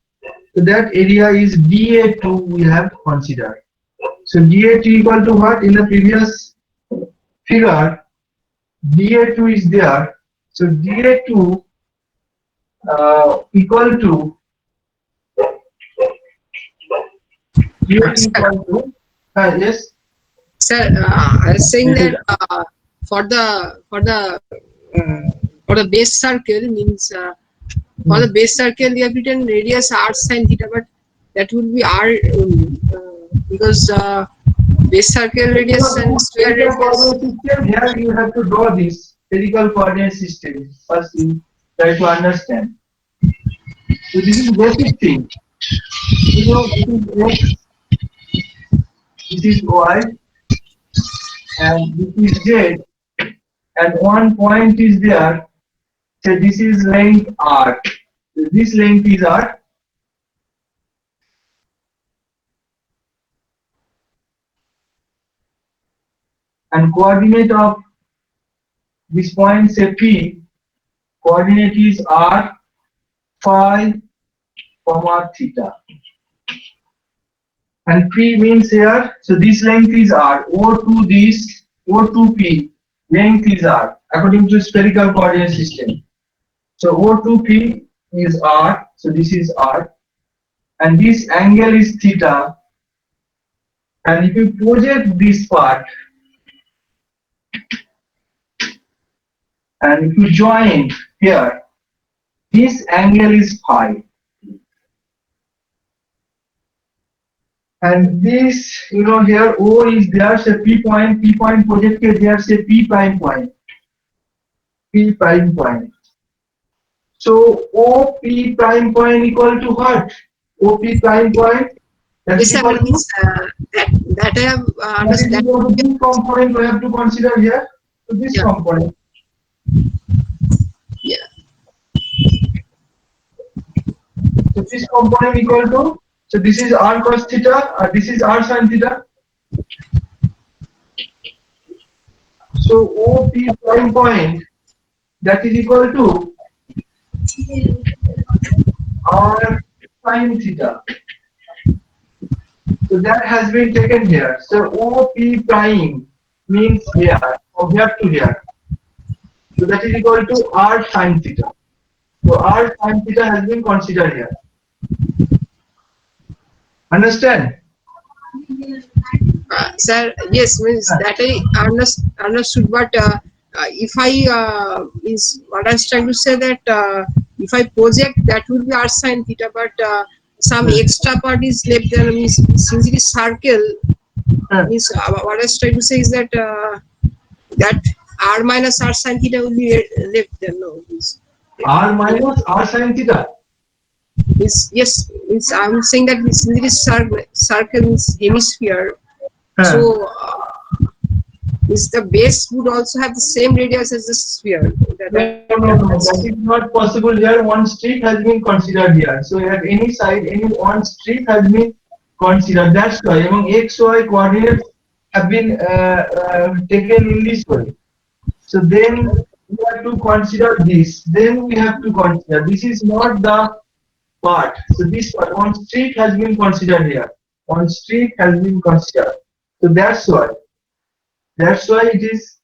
So that area is dA2 we have considered. So dA2 equal to what? In the previous figure dA2 is there. So dA2 equal to yes. Sir, I was saying that for the base circle means for the base circle we have written radius r sine theta, but that would be r only because base circle radius and sphere radius. Here you have to draw this spherical coordinate system. First you try to understand. So this is basic thing. You know, this is x, this is y, and this is z, and one point is there. So this is length r. So this length is r. And coordinate of this point, say P, coordinate is r, phi, comma theta. And P means here, so this length is r, O2 this, O2P, length is r, according to spherical coordinate system. So O2P is r, so this is r, and this angle is theta. And if you project this part, and if you join here, this angle is phi. And this, you know, here O is there, say P point projected there, say P prime point. P prime point. So OP prime point equal to what? OP prime point. Yes, sir, means that I have understood. This component we have to consider here. So this component. Yeah. So this component equal to, so this is r cos theta, this is r sin theta. So OP prime point, that is equal to r sin theta. So that has been taken here. So OP prime means here, from here to here. So that is equal to r sin theta. So r sin theta has been considered here. Understand? Sir, yes, means that I understood, but if I is what I was trying to say that if I project, that will be r sin theta, but some extra part is left there. Means since it is circle, means what I was trying to say is that that r minus r sin theta will be left there. No, means R minus r sin theta. Yes, means I'm saying that since it is circle means hemisphere, so is the base would also have the same radius as the sphere. No, that is not possible here. One streak has been considered here. So at any side, any one streak has been considered. That's why among x, y coordinates have been taken in this way. So then we have to consider this. Then we have to consider this is not the part. So this part, one streak has been considered here. One streak has been considered. So that's why. That's why it is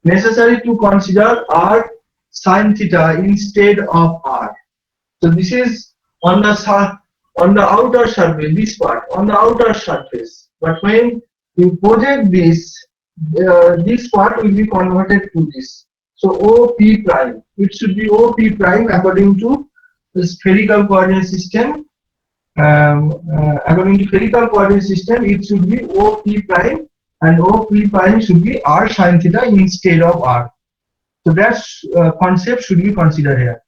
necessary to consider r sin theta instead of r. So this is on the outer surface, this part on the outer surface. But when you project this, this part will be converted to this. So OP prime, it should be OP prime according to the spherical coordinate system. According to spherical coordinate system, it should be OP prime, and OP prime should be r sin theta instead of r. So that concept should be considered here.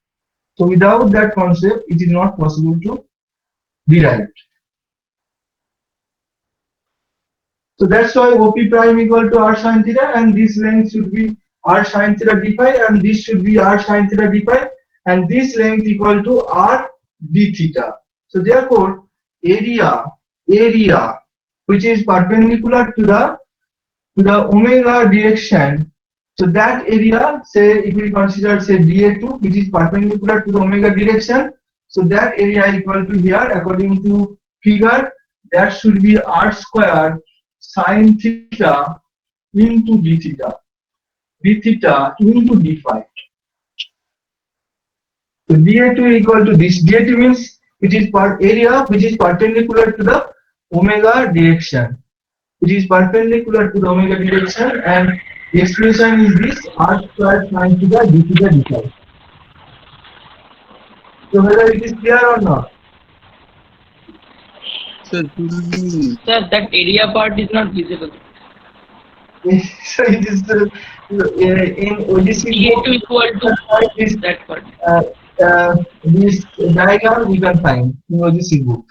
So without that concept, it is not possible to derive. So that's why OP prime equal to r sin theta, and this length should be r sin theta d phi, and this should be r sin theta d phi, and this length equal to r d theta. So therefore, area which is perpendicular to the omega direction. So that area, say if we consider say dA2, which is perpendicular to the omega direction, so that area equal to here according to figure, that should be r square sin theta into d theta into d phi. So dA2 equal to this. dA2 means it is per area which is perpendicular to the omega direction. It is perpendicular to the omega direction, and the expression is this r square sin theta d theta d phi. So whether it is clear or not? Sir, that area part is not visible. So it is in OGC dA2 equal to this that part. this diagram we can find in OGC book.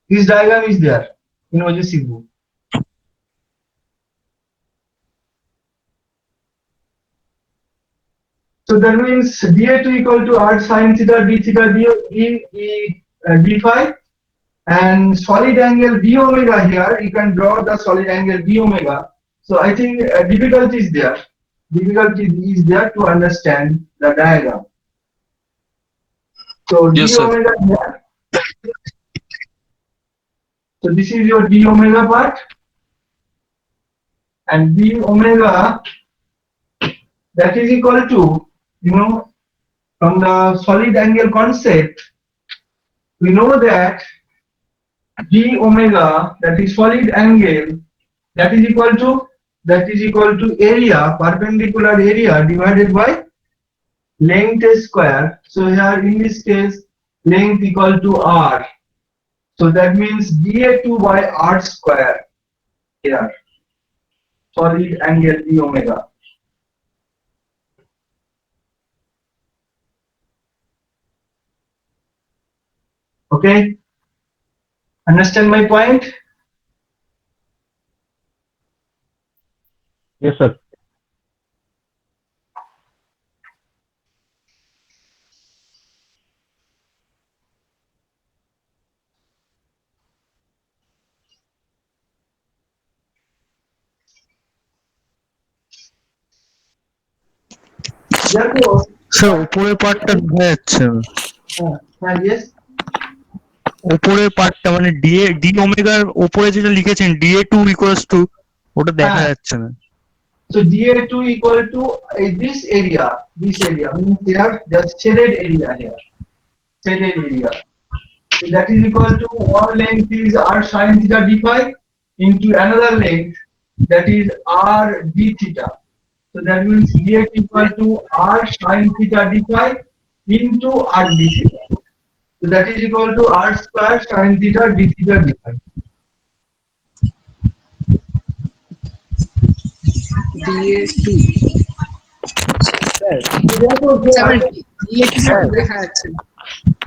This diagram is there in OGC book. So that means dA2 equal to r sin theta d theta d phi, and solid angle d omega here, you can draw the solid angle d omega. So I think difficulty is there. Difficulty is there to understand the diagram. So Yes, d sir. omega here. So this is your d omega part, and d omega, that is equal to, from the solid angle concept, we know that d omega, that is solid angle, that is equal to area, perpendicular area divided by length square. So here in this case, length equal to r. So that means dA2 by r square here, solid angle d omega. Okay, understand my point? Yes, sir. Therefore, sir উপরের পার্টটা দেখা যাচ্ছে না। yes, উপরের পার্টটা মানে D ওমেগার উপরে যেটা লিখেছেন dA2 ইকুয়ালস টু, ওটা দেখা হ্যাঁ। যাচ্ছে না। so dA2 equal to this area means here the shaded area here, shaded area. So that is equal to one length is r sin theta d phi into another length that is r d theta. So that means dA equal to r sin theta d phi into r d theta. So that is equal to r square sin theta d theta d phi. dA2 Therefore, দেখা যাচ্ছে না।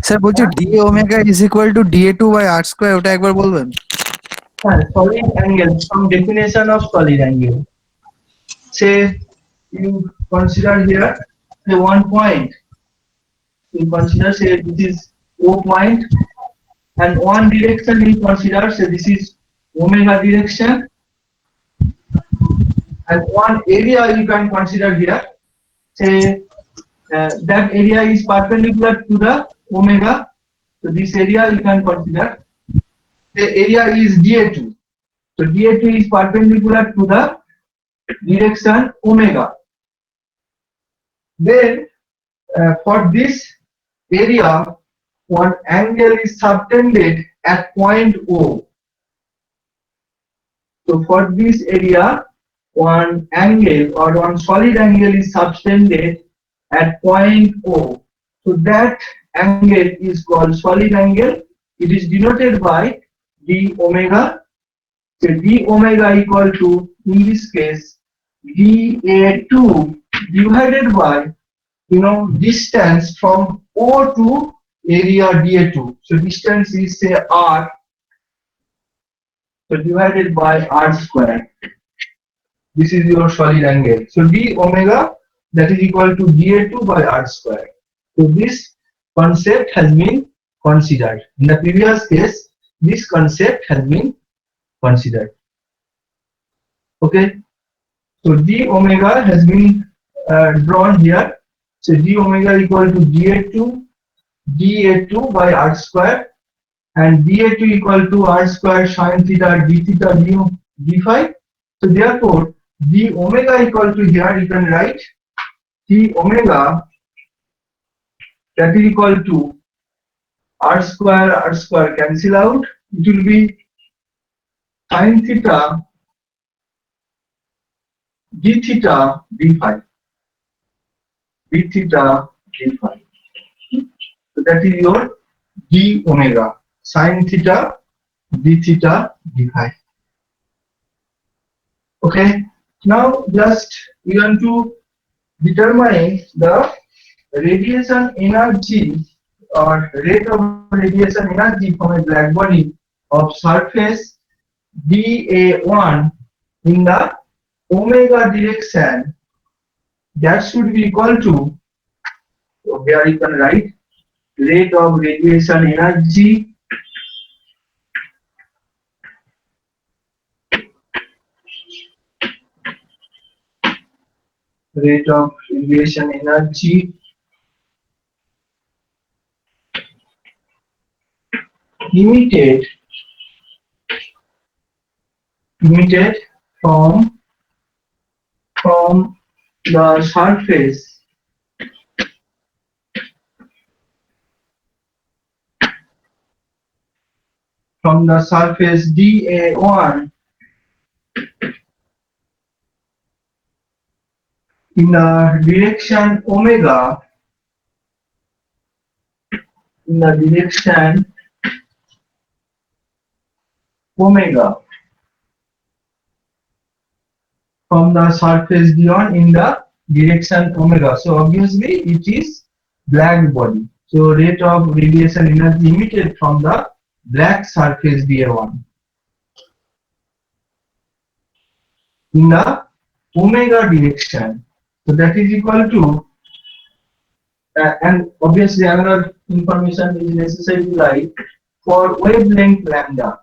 Sir বলছি D omega is equal to dA2 by r square, ওটা একবার বলবেন? solid angle, some definition of solid angle. Say you consider here say one point. You consider say this is O point, and one direction you consider say this is omega direction, and one area you can consider here. Say that area is perpendicular to the omega. So this area you can consider. The area is dA2. So dA2 is perpendicular to the direction omega. Then for this area, one angle is subtended at point O. So for this area, one angle or one solid angle is subtended at point O. So that angle is called solid angle. It is denoted by d omega. So d omega equal to, in this case, dA2 divided by, distance from O to area dA2. So distance is, say, r. So divided by r square. This is your solid angle. So d omega, that is equal to dA2 by r square. So this concept has been considered. In the previous case, this concept has been considered. Okay. So d omega has been drawn here. So d omega equal to dA2 by r square, and dA2 equal to r square sine theta d theta d phi. So therefore, d omega equal to, here you can write d omega, that is equal to r square cancel out. It will be sine theta d theta d phi. D theta d phi. So that is your d omega, sine theta d theta d phi. Okay. Now just we want to determine the radiation energy or rate of radiation energy from a black body of surface dA1 in the omega direction. That should be equal to, so here you can write rate of radiation energy emitted from the surface dA1 in the direction omega, from the surface d1 in the direction omega. So obviously it is black body. So rate of radiation energy emitted from the black surface dA1 in the omega direction. So that is equal to, and obviously another information is necessary to write for wavelength lambda.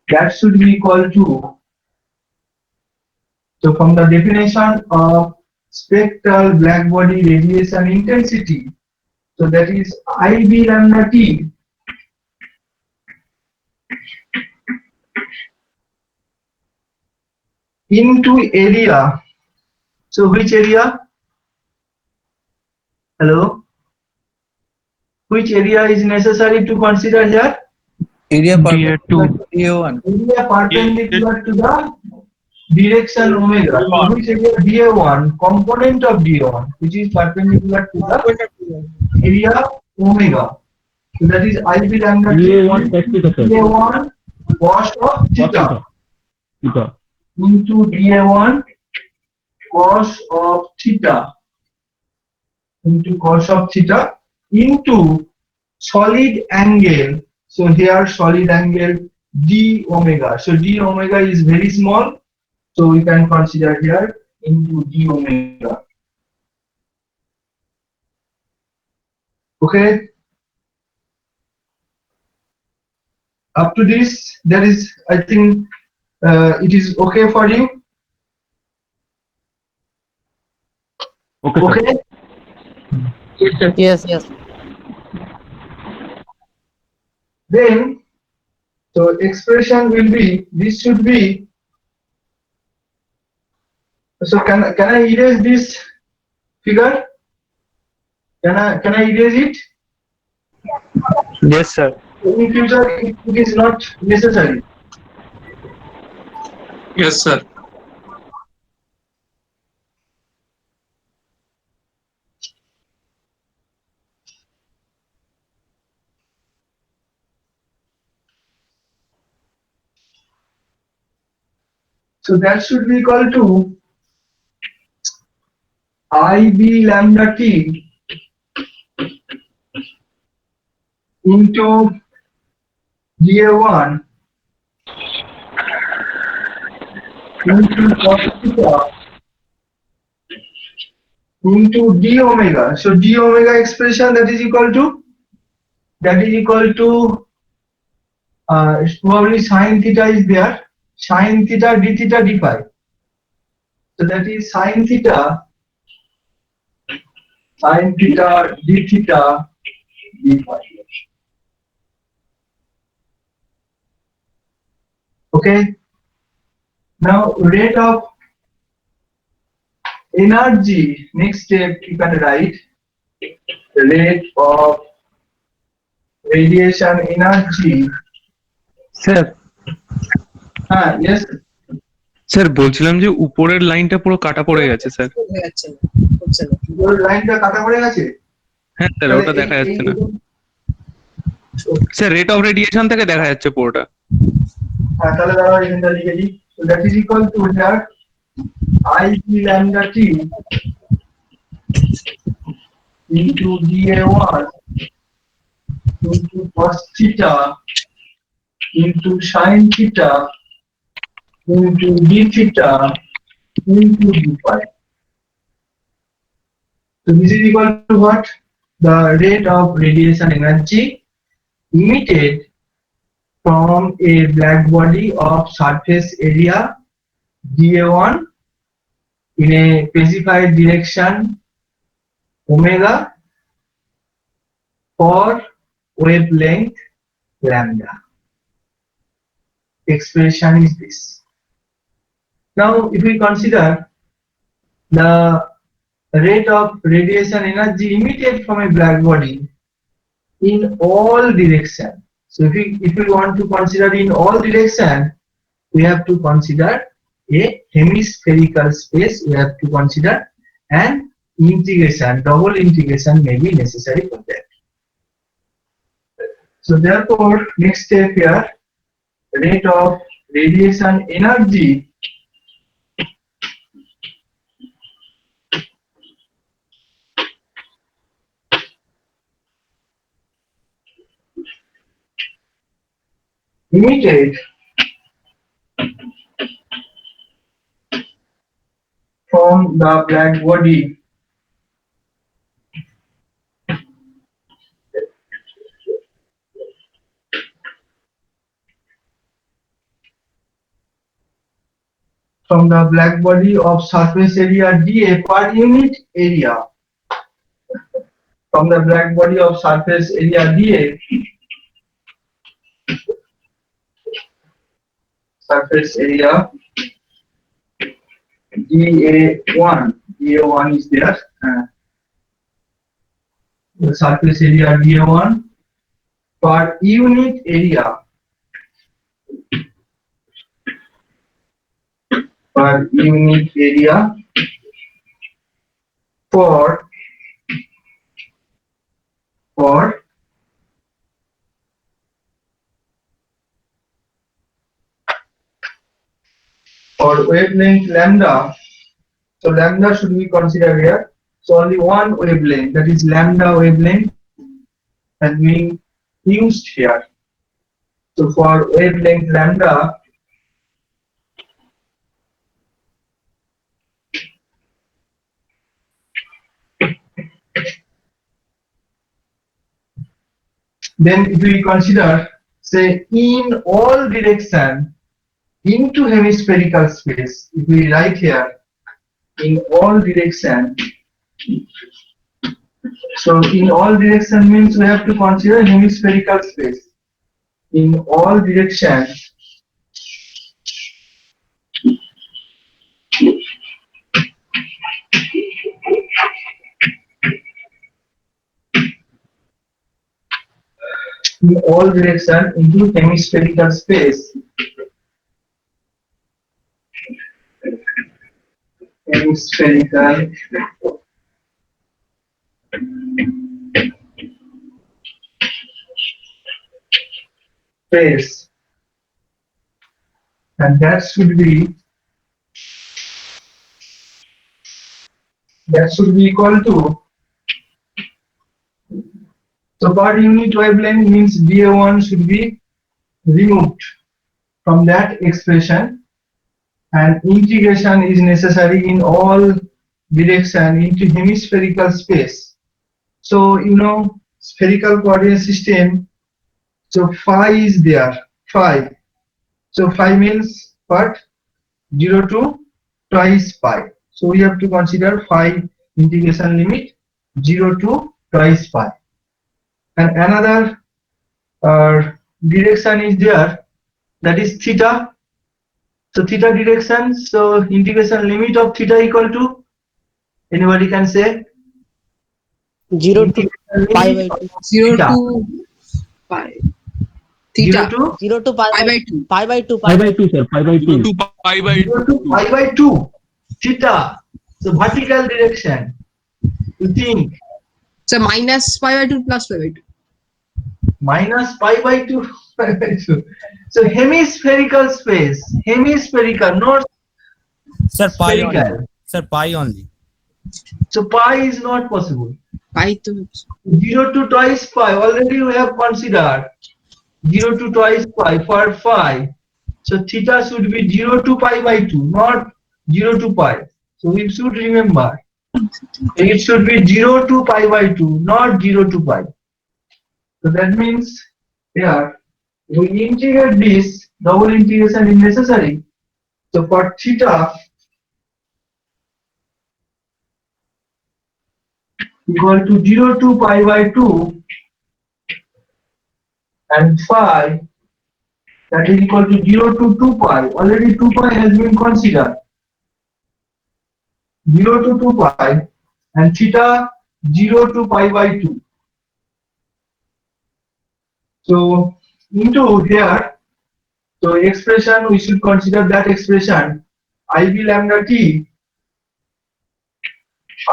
That should be equal to, so from the definition of spectral black body radiation intensity, so that is IB lambda T into area. So which area? Hello? Which area is necessary to consider here? Area dA2. dA1. Area perpendicular to the direction omega. So which area? dA1, component of dA1, which is perpendicular to the area omega. So that is IB lambda dA1 cos theta, sir. dA1 cos of theta Theta. into dA1 cos of theta into solid angle. So here solid angle d omega. So d omega is very small, so we can consider here into d omega. Okay. Up to this, there is, I think, it is okay for you. Okay, sir. Okay. Yes, yes. Then, so expression will be, this should be, so can I erase this figure? Can I erase it? Yes, sir. In future, it is not necessary. Yes, sir. So that should be equal to IB lambda T into DA1 into cos theta into d omega. So d omega expression that is equal to probably sine theta is there, sine theta d theta d phi. So that is sine theta d theta d phi. Okay. Now rate of energy. Next step you can write rate of radiation energy. Sir Yes. Sir বলছিলাম যে উপরের লাইনটা পুরো কাটা পড়ে গেছে sir. হয়ে যাচ্ছে না, হচ্ছে না। ওর লাইনটা কাটা পড়ে গেছে। হ্যাঁ স্যার, ওটা দেখা যাচ্ছে না স্যার। রেট অফ রেডিয়েশন থেকে দেখা যাচ্ছে পুরোটা। হ্যাঁ, তাহলে দাঁড়াও এখানটা লিখে দিই। So that is equal to here IP lambda T into DA1 into cos theta into sin theta into d theta into d phi. So this is equal to what? The rate of radiation energy emitted from a black body of surface area dA1 in a specified direction omega for wavelength lambda. Expression is this. Now if we consider the rate of radiation energy emitted from a black body in all direction. So if we want to consider in all direction, we have to consider a hemispherical space. We have to consider an integration, double integration may be necessary for that. So therefore, next step here, rate of radiation energy emitted from the black body of surface area dA per unit area. From the black body of surface area dA, surface area DA1 is there. The surface area dA1 per unit area for wavelength lambda. So lambda should be considered here. So only one wavelength, that is lambda wavelength, has been used here. So for wavelength lambda, then if we consider, say, in all direction into hemispherical space, if we write here in all direction, so in all direction means we have to consider hemispherical space. In all direction in all direction into hemispherical space. Hemispherical space, and that should be equal to, so per unit wavelength means dA1 should be removed from that expression, and integration is necessary in all direction into hemispherical space. So you know, spherical coordinate system, so phi is there, phi. So phi means what? 0 to twice pi. So we have to consider phi integration limit 0 to twice pi. And another direction is there, that is theta. So theta direction, so integration limit of theta equal to, anybody can say? 0 to pi by 2. 0 to pi. Theta. 0 to pi by 2. Pi by 2. Pi by 2, sir. Pi by 2. 2 pi by 0 to pi by 2. Theta. So vertical direction. You think So minus pi by 2 plus pi by 2. minus pi by 2, pi by 2. So hemispherical space. Hemispherical, not Sir, pi only. spherical. Sir, pi only. So pi is not possible. Pi to 0 to twice pi, already we have considered 0 to twice pi for phi. So theta should be 0 to pi by 2, not 0 to pi. So we should remember, it should be 0 to pi by 2, not 0 to pi. So that means here, we integrate this, double integration is necessary. So for theta equal to 0 to pi by 2, and phi that is equal to 0 to 2 pi. Already 2 pi has been considered. 0 to 2 pi, and theta 0 to pi by 2. So into here, so expression, we should consider that expression IB lambda t,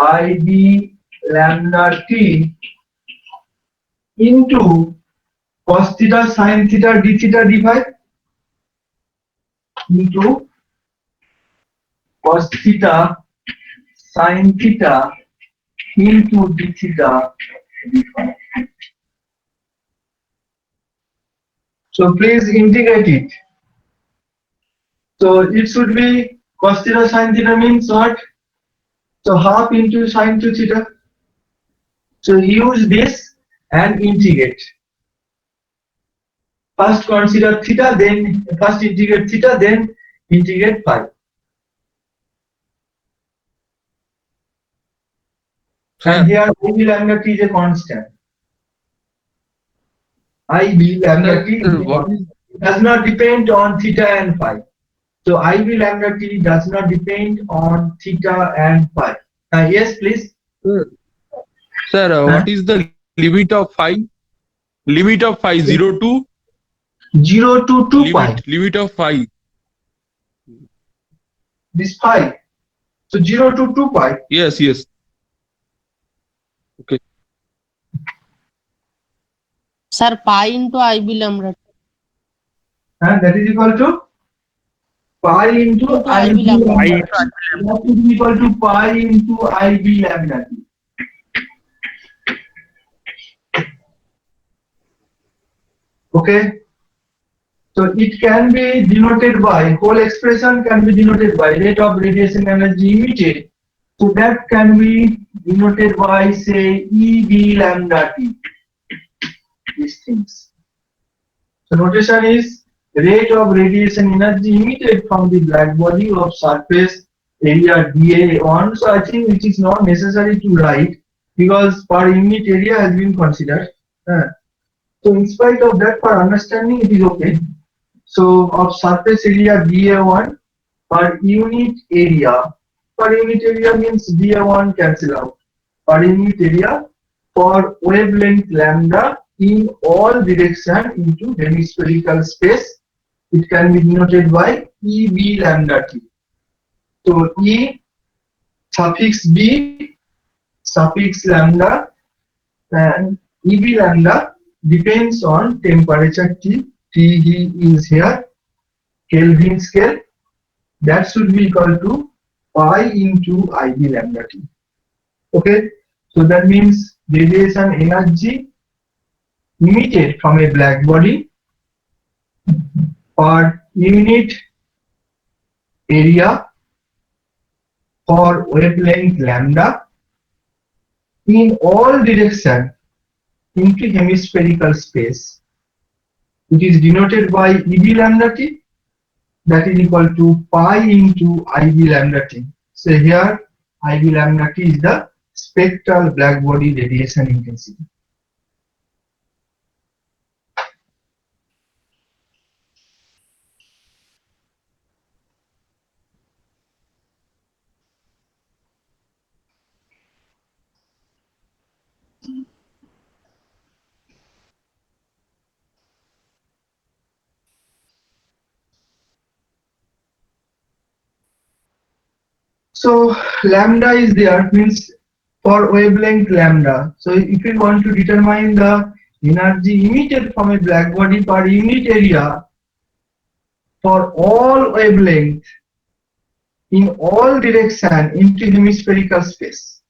IB lambda t into cos theta sin theta d theta d phi into cos theta sin theta into d theta d phi. So please integrate it. So it should be cos theta sin theta means what? So half into sin 2 theta. So use this and integrate. First consider theta, then first integrate theta, then integrate phi. And here IB lambda t is a constant. IB lambda t does not depend on theta and phi. So IB lambda t does not depend on theta and phi. Yes, please. Sir, what is the limit of phi? Limit of phi 0 to 0 to 2 pi. Limit of phi. This phi. So 0 to 2 pi. Yes, yes. Okay. Sir, pi into IB lambda. And that is equal to pi into IB lambda. That is equal to pi into IB lambda. Okay. So it can be denoted by, whole expression can be denoted by rate of radiation energy emitted. So that can be denoted by, say, EB lambda t. These things. So notation is rate of radiation energy emitted from the black body of surface area dA1. So I think it is not necessary to write because per unit area has been considered. So in spite of that, for understanding it is okay. So of surface area dA1 per unit area means dA1 cancel out. Per unit area for wavelength lambda in all direction into hemispherical space. It can be denoted by EB lambda T. So E suffix B suffix lambda and EB lambda depends on temperature T. T is here, Kelvin scale. That should be equal to pi into IB lambda T. Okay, so that means radiation energy emitted from a black body per unit area for wavelength lambda in all direction into hemispherical space. It is denoted by EB lambda T, that is equal to pi into IB lambda T. So here IB lambda T is the spectral black body radiation intensity. So lambda is there, means for wavelength lambda. So if you want to determine the energy emitted from a black body per unit area for all wavelength in all direction into hemispherical space,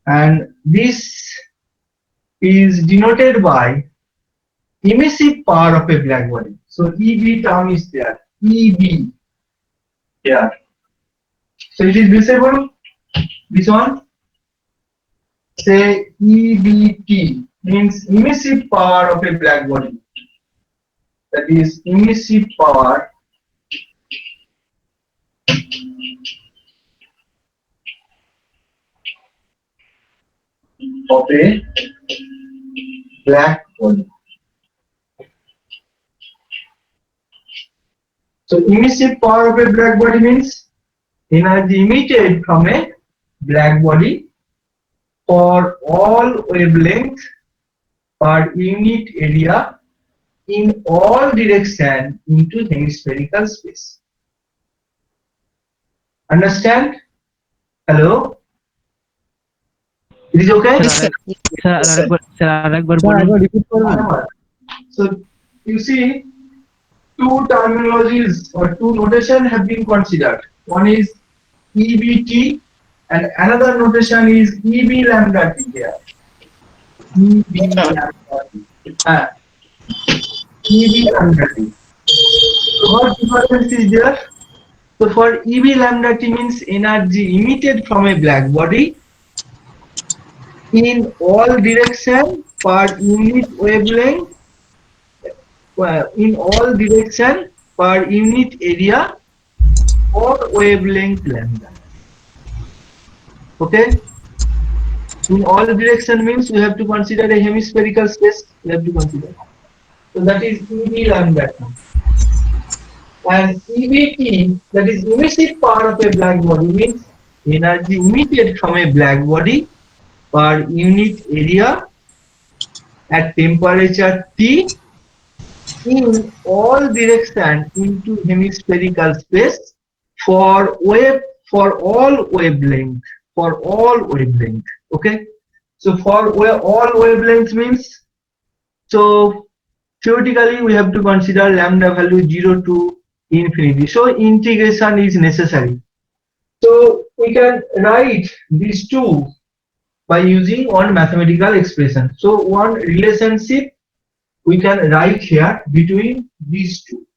and this is denoted by emissive power of a black body. So EB term is there, EB here. So it is visible, this one, say EBT means emissive power of a black body. That is emissive power of a black body. So emissive power of a black body means energy emitted from a black body for all wavelength per unit area in all direction into hemispherical space. Understand? Hello? It is okay? So you see, two terminologies or two notation have been considered. One is EBT and another notation is EB lambda T here. EB lambda T. EB lambda T. So what difference is there? So for EB lambda T means energy emitted from a black body in all direction per unit wavelength, in all direction per unit area or wavelength lambda. Okay, in all direction means we have to consider a hemispherical space. We have to consider. So that is EB lambda T. And EBT, that is emissive power of a black body, means energy emitted from a black body per unit area at temperature T in all direction into hemispherical space for all wavelength, okay. So for all wavelength means, so theoretically we have to consider lambda value 0 to infinity, so integration is necessary. So we can write these two by using one mathematical expression. So one relationship we can write here between these two.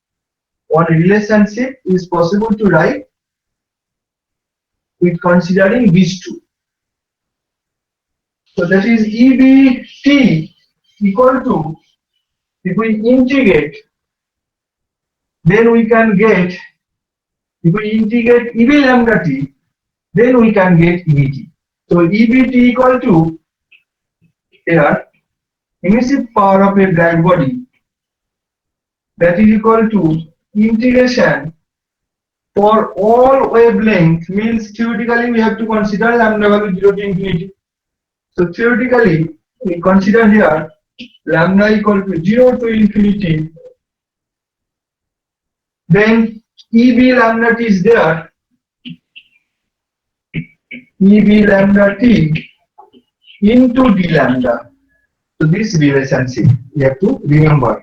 One relationship is possible to write with considering these two. So that is EBT equal to, if we integrate, then we can get, if we integrate EB lambda T, then we can get EBT. So EBT equal to, here, emissive power of a black body, that is equal to integration for all wavelength, means theoretically we have to consider lambda value 0 to infinity. So theoretically we consider here lambda equal to 0 to infinity, then EB lambda t is there. EB lambda t into d lambda. So this relationship you have to remember.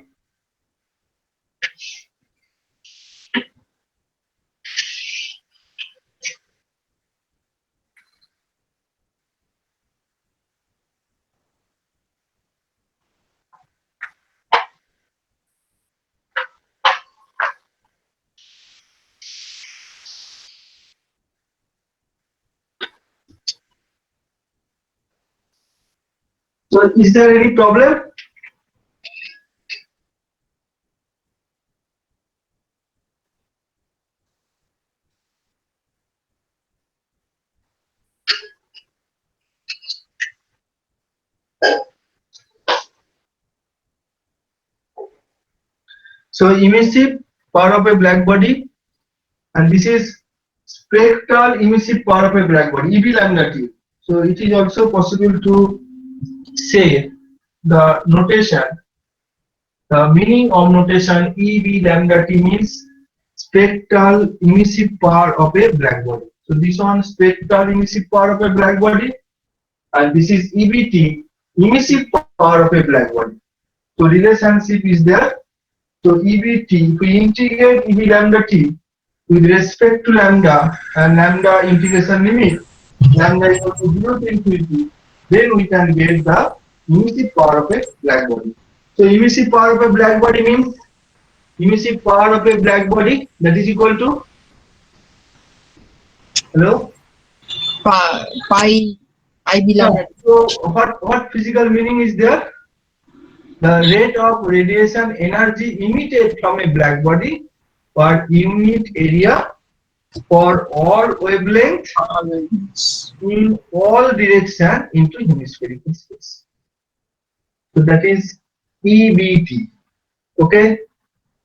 So is there any problem? So emissive power of a black body, and this is spectral emissive power of a black body, EB lambda t. So it is also possible to say the notation, the meaning of notation EB lambda t means spectral emissive power of a black body. So this one spectral emissive power of a black body, and this is EBT, emissive power of a black body. So relationship is there. So EBT, if we integrate EB lambda t with respect to lambda and lambda integration limit, lambda equal to 0 to infinity, then we can get the emissive power of a black body. So emissive power of a black body means emissive power of a black body, that is equal to, hello? Pi IB lambda. So what physical meaning is there? The rate of radiation energy emitted from a black body per unit area for all wavelength in all direction into hemispheric space. So that is EBT. Okay.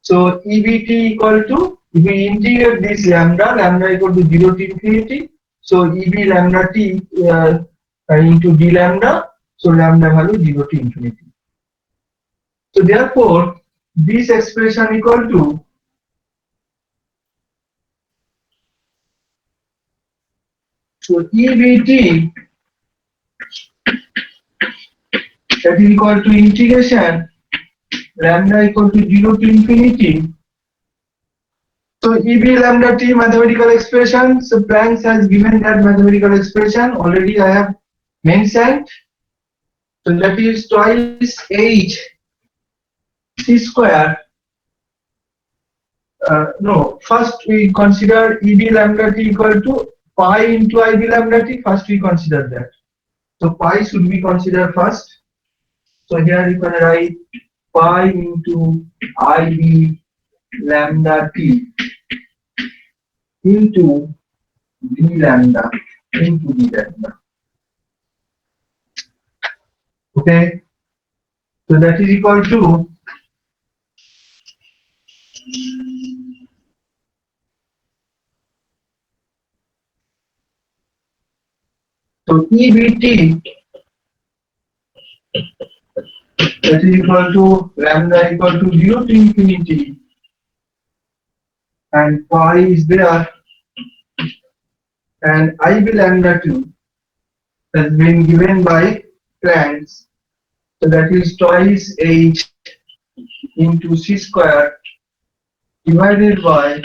So EBT equal to, if we integrate this lambda equal to 0 to infinity. So EB lambda t into d lambda. So lambda value 0 to infinity. So therefore, this expression equal to EBT, that is equal to integration lambda equal to 0 to infinity. So EB lambda t mathematical expression. So Planck has given that mathematical expression. Already I have mentioned. So that is twice h c square. No, first we consider EB lambda t equal to pi into IB lambda t. First we consider that. So pi should be considered first. So here you can write pi into IB lambda t into d lambda into d lambda. Okay. So that is equal to EBT, that is equal to lambda equal to 0 to infinity, and pi is there, and IB lambda 2 has been given by Planck. So that is twice h into c square divided by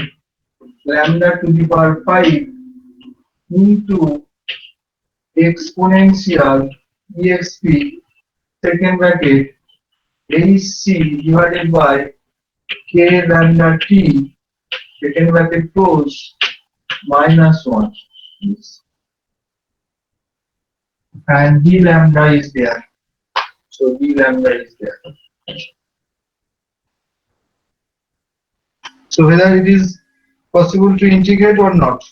lambda to the power 5 into exponential exp second bracket hc divided by k lambda t second bracket close minus 1, and d lambda is there. So d lambda is there. So whether it is possible to integrate or not.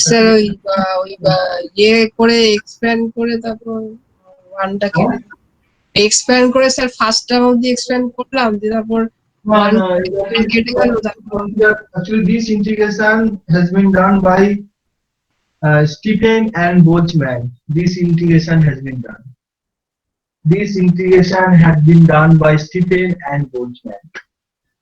Sir ওই ইয়ে করে expand করে তারপর ওয়ানটাকে expand করে sir first term অবধি expand করলাম তারপর Actually this integration has been done by Stephen and Boltzmann, this integration has been done. This integration has been done by Stephen and Boltzmann.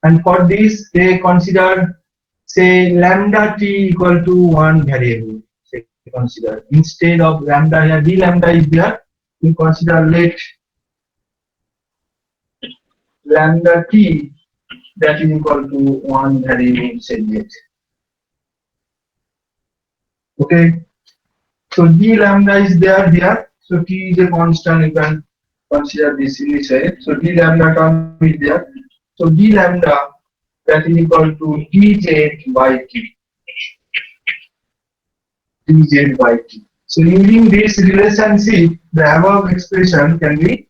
And for this, they consider, say, lambda t equal to one variable. Say, consider instead of lambda here, d lambda is there. We consider let lambda t that is equal to one variable, say let. Okay. So d lambda is there here. So t is a constant. You can consider this in this way. So d lambda term is there. So d lambda that is equal to dz by t. Dz by t. So using this relationship, the above expression can be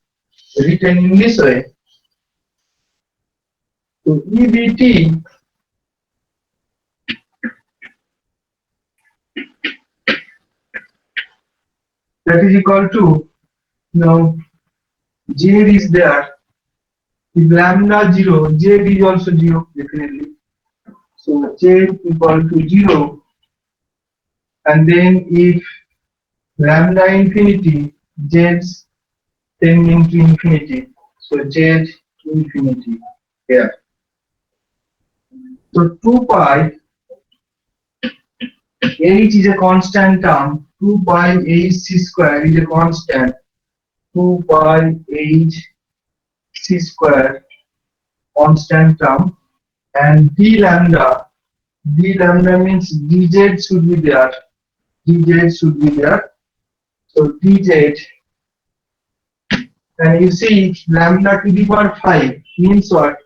written in this way. So EBT that is equal to, now z is there. If lambda 0, z is also 0 definitely. So z equal to 0, and then if lambda infinity, z tending to infinity, so z infinity here. So 2 pi h is a constant term, 2 pi h c square is a constant, 2 pi h c square constant term, and d lambda means dz should be there, dz should be there. So dz, and you see lambda to the power 5 means what?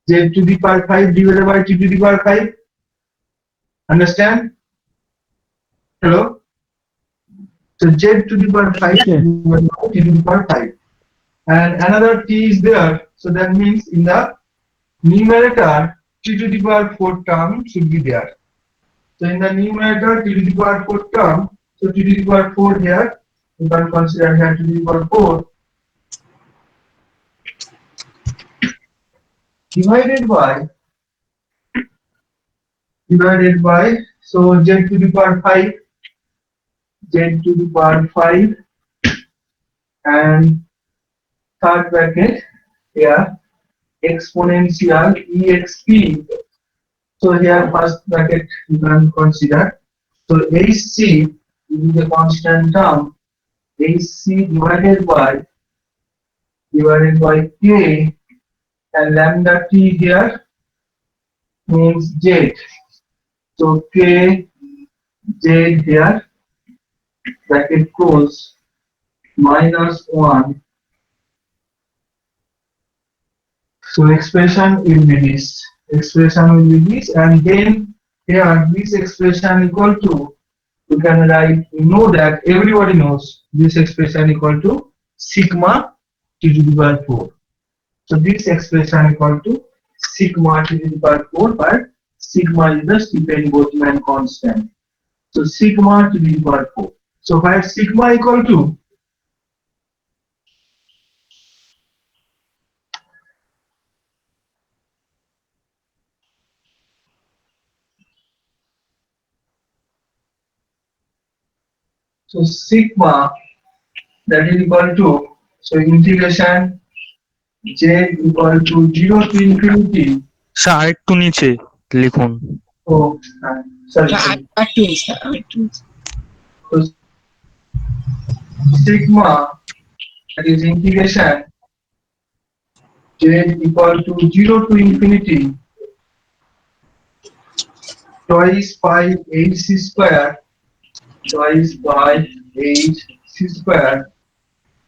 Z to the power 5 divided by t to the power 5. Understand? Hello? So z to the power 5 divided by t to the power 5. And another t is there. So that means in the numerator, t to the power 4 term should be there. So in the numerator, t to the power 4 term, so t to the power 4 here, you can consider here to the power 4. Divided by, so z to the power 5, z to the power 5, and third bracket here exponential exp. So here first bracket you can consider. So hc is the constant term, hc divided by k, and lambda t here means z. So k z here bracket close minus 1. So expression will be this. Expression will be this, and then here this expression equal to, you can write, you know that everybody knows this expression equal to sigma t to the power 4. So this expression equal to sigma t to the power 4, but sigma is the Stephen-Boltzmann constant. So sigma to the power 4. So where sigma equal to, so sigma that is equal to, so integration z equal to 0 to infinity. Sir আরেকটু নিচে লিখুন। Oh, sorry. So sigma that is integration z equal to 0 to infinity twice pi h c square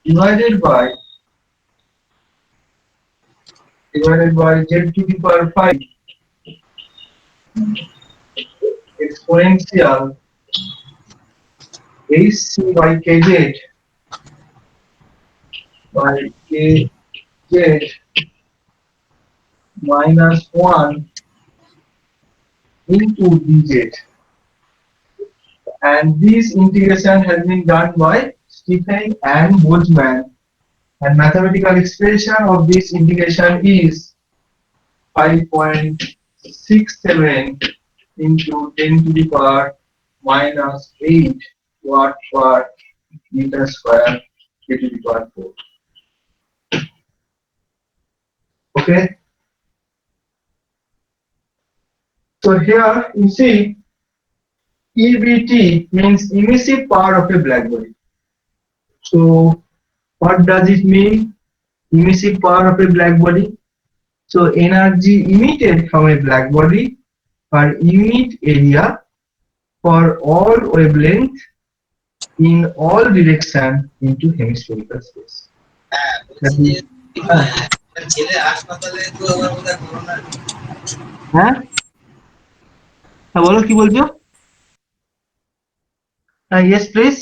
divided by z to the power 5 exponential hc by kz minus 1 into dz. And this integration has been done by Stephen and Boltzmann, and mathematical expression of this integration is 5.67 into 10 to the power minus 8 watt per meter square k to the power 4. Okay. So here you see EBT means emissive power of a black body. So what does it mean? Emissive power of a black body. So energy emitted from a black body per unit area for all wavelength in all direction into hemispherical space. That is, হ্যাঁ হ্যাঁ বলো কি বলছো? Yes please.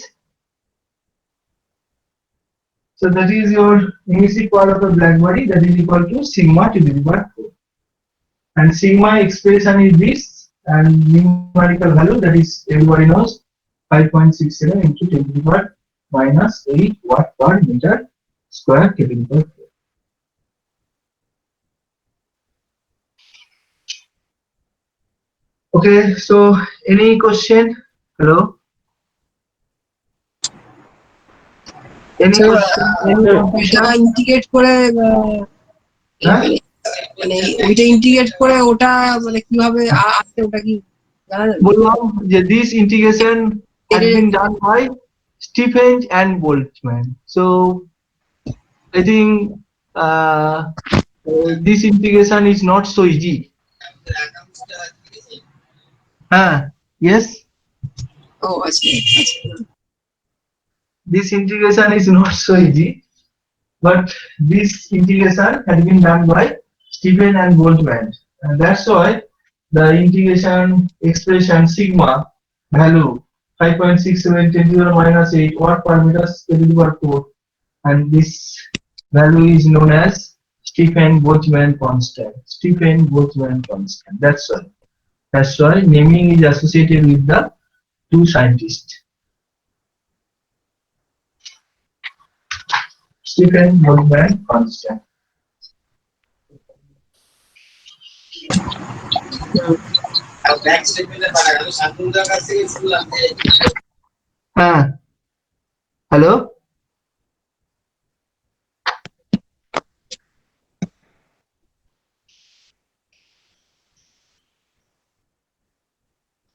So that is your emissive power of a black body, that is equal to sigma to the power 4. And sigma expression is this, and numerical value, that is everybody knows, 5.67 into 10 to the power minus 8 watt per meter square k to the power 4. Okay, so any question? Hello? Any question? এটা integrate করে মানে ওইটা integrate করে ওটা মানে কিভাবে আসছে ওটা কি জানা যাবে? বললাম যে this integration has been done by Stephen and Boltzmann. So I think this integration is not so easy. Yes. ও আচ্ছা This integration is not so easy, but this integration has been done by Stephen and Boltzmann, and that's why the integration expression sigma value 5.67 10 to the minus 8 watt per meter k to the power 4, and this value is known as Stephen-Boltzmann constant. Stephen-Boltzmann constant. That's why naming is associated with the two scientists. Stephen-Boltzmann constant. Hello?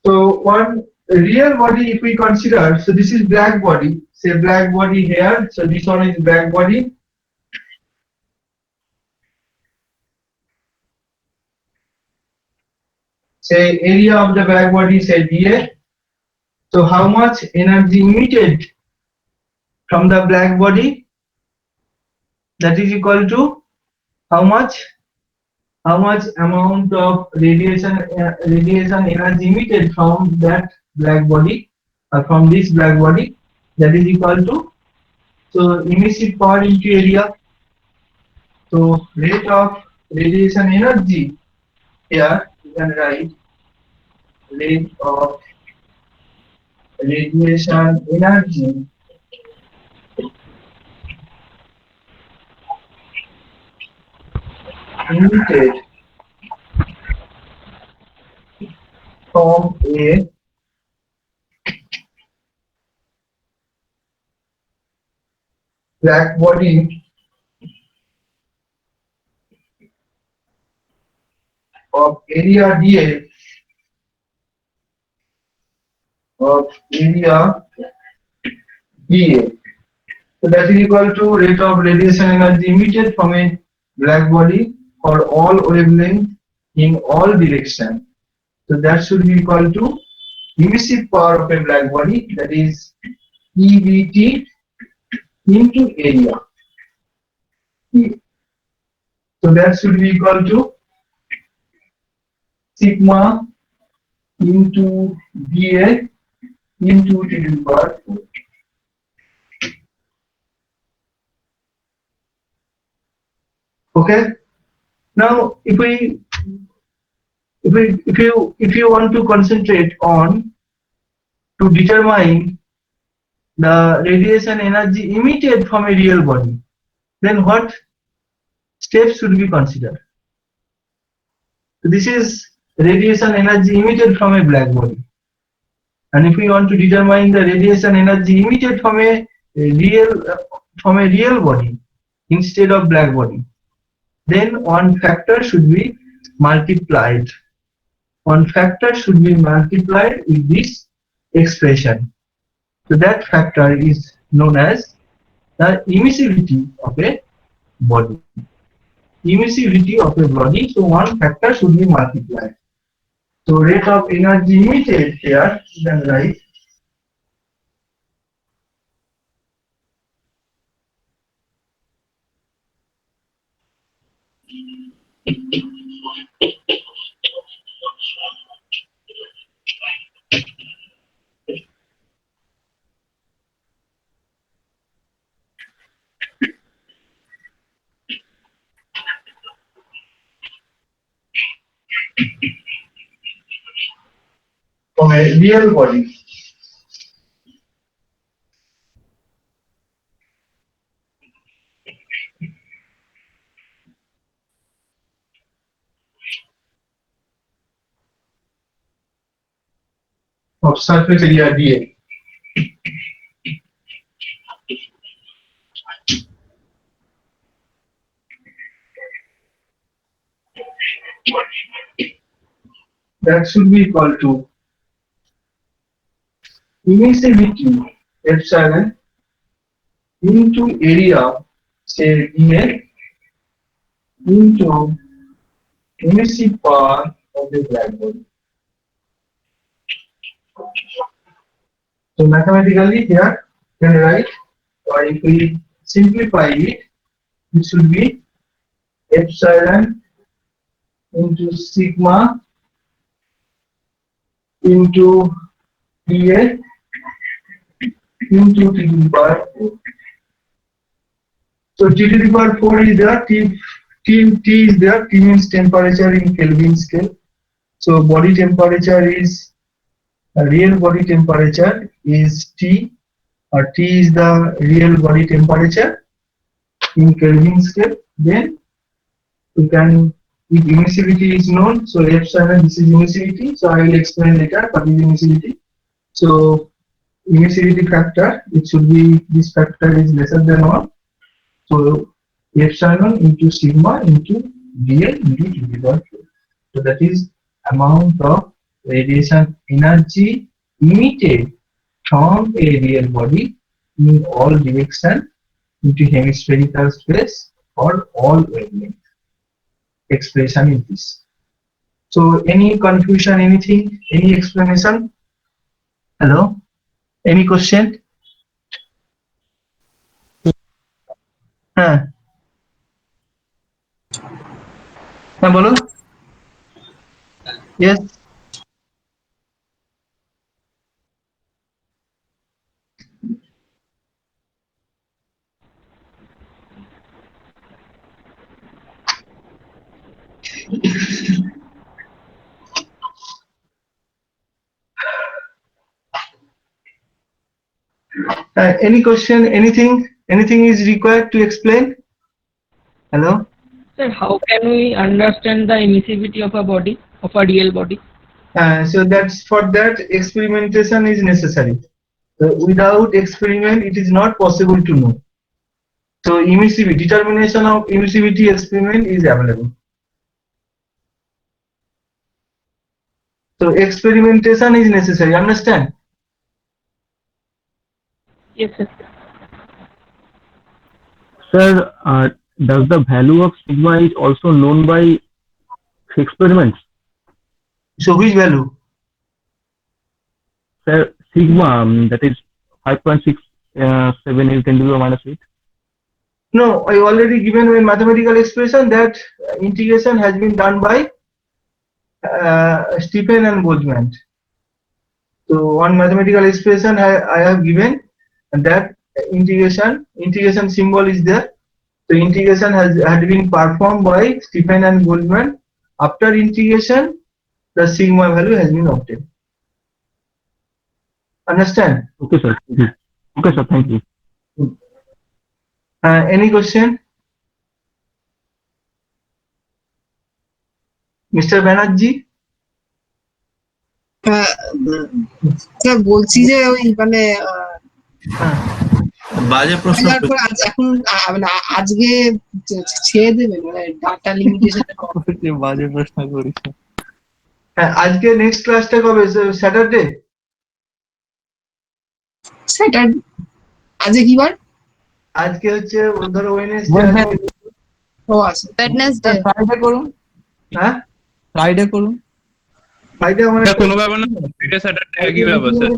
So one real body, if we consider, so this is black body, say black body here, so this one is black body. Say area of the black body, say dA. So how much energy emitted from the black body? That is equal to how much amount of radiation energy emitted from that black body, or from this black body, that is equal to, so emissive power into area. So rate of radiation energy, here you can write rate of radiation energy emitted from a black body of area dA of area dA. So that is equal to rate of radiation energy emitted from a black body for all wavelength in all direction. So that should be equal to emissive power of a black body, that is EBT into area. So that should be equal to sigma into dA into T to the power 4. Okay. Now, if you want to concentrate on to determine the radiation energy emitted from a real body, then what steps should be considered? So this is radiation energy emitted from a black body. And if we want to determine the radiation energy emitted from a real body instead of black body, then one factor should be multiplied. One factor should be multiplied with this expression. So that factor is known as the emissivity of a body. Emissivity of a body, so one factor should be multiplied. So rate of energy emitted here, you can write from a real body. Of surface area dA. That should be equal to emissivity epsilon into area, say dA, into emissive power of the black body. So mathematically here you can write, or if we simplify it, it should be epsilon into sigma into dA into T to the power 4. So T to the power 4 is there, T is there, T means temperature in Kelvin scale. So body temperature is, real body temperature is T, or T is the real body temperature in Kelvin scale. Then we can, if emissivity is known, so epsilon, this is emissivity, so I will explain later what is emissivity. So emissivity factor, it should be, this factor is lesser than 1. So epsilon into sigma into dA into T to the power 4. So that is amount of radiation energy emitted from a real body in all direction into hemispherical space for all wavelength. Expression is this. So any confusion, anything, any explanation? Hello? Any question? हाँ बोलो. Yes. Any question? Anything is required to explain? Hello? Sir, how can we understand the emissivity of a body, of a real body? So that's, for that experimentation is necessary. Without experiment, it is not possible to know. So emissivity, determination of emissivity experiment is available. So experimentation is necessary. Understand? Yes, sir. Sir, does the value of sigma is also known by experiments? So which value? Sir, sigma, that is 5.678 10 to the minus 8. No, I already given a mathematical expression that integration has been done by Stephen and Boltzmann. So one mathematical expression I have given, and that integration symbol is there. So integration had been performed by Stephen and Boltzmann. After integration, the sigma value has been obtained. Understand? Okay, sir. Okay, sir. Thank you. Any question? Mr. Banerjee? Sir বলছি যে ওই মানে বাজে প্রশ্ন দেওয়ার পর এখন মানে আজকে ছেড়ে দেবেন মানে ডাটা লিমিটেশন বাজে প্রশ্ন করিস। হ্যাঁ, আজকে নেক্সট ক্লাসটা কবে? স্যাটারডে? স্যাটারডে আজকে কি বার? আজকে হচ্ছে ধরো ওয়েডনেসডে। ও আচ্ছা ওয়েডনেসডে ফ্রাইডে করুন, হ্যাঁ, ফ্রাইডে করুন। ফ্রাইডে আমার এটা কোনো ব্যাপার না, এটা স্যাটারডে একই ব্যাপার স্যার।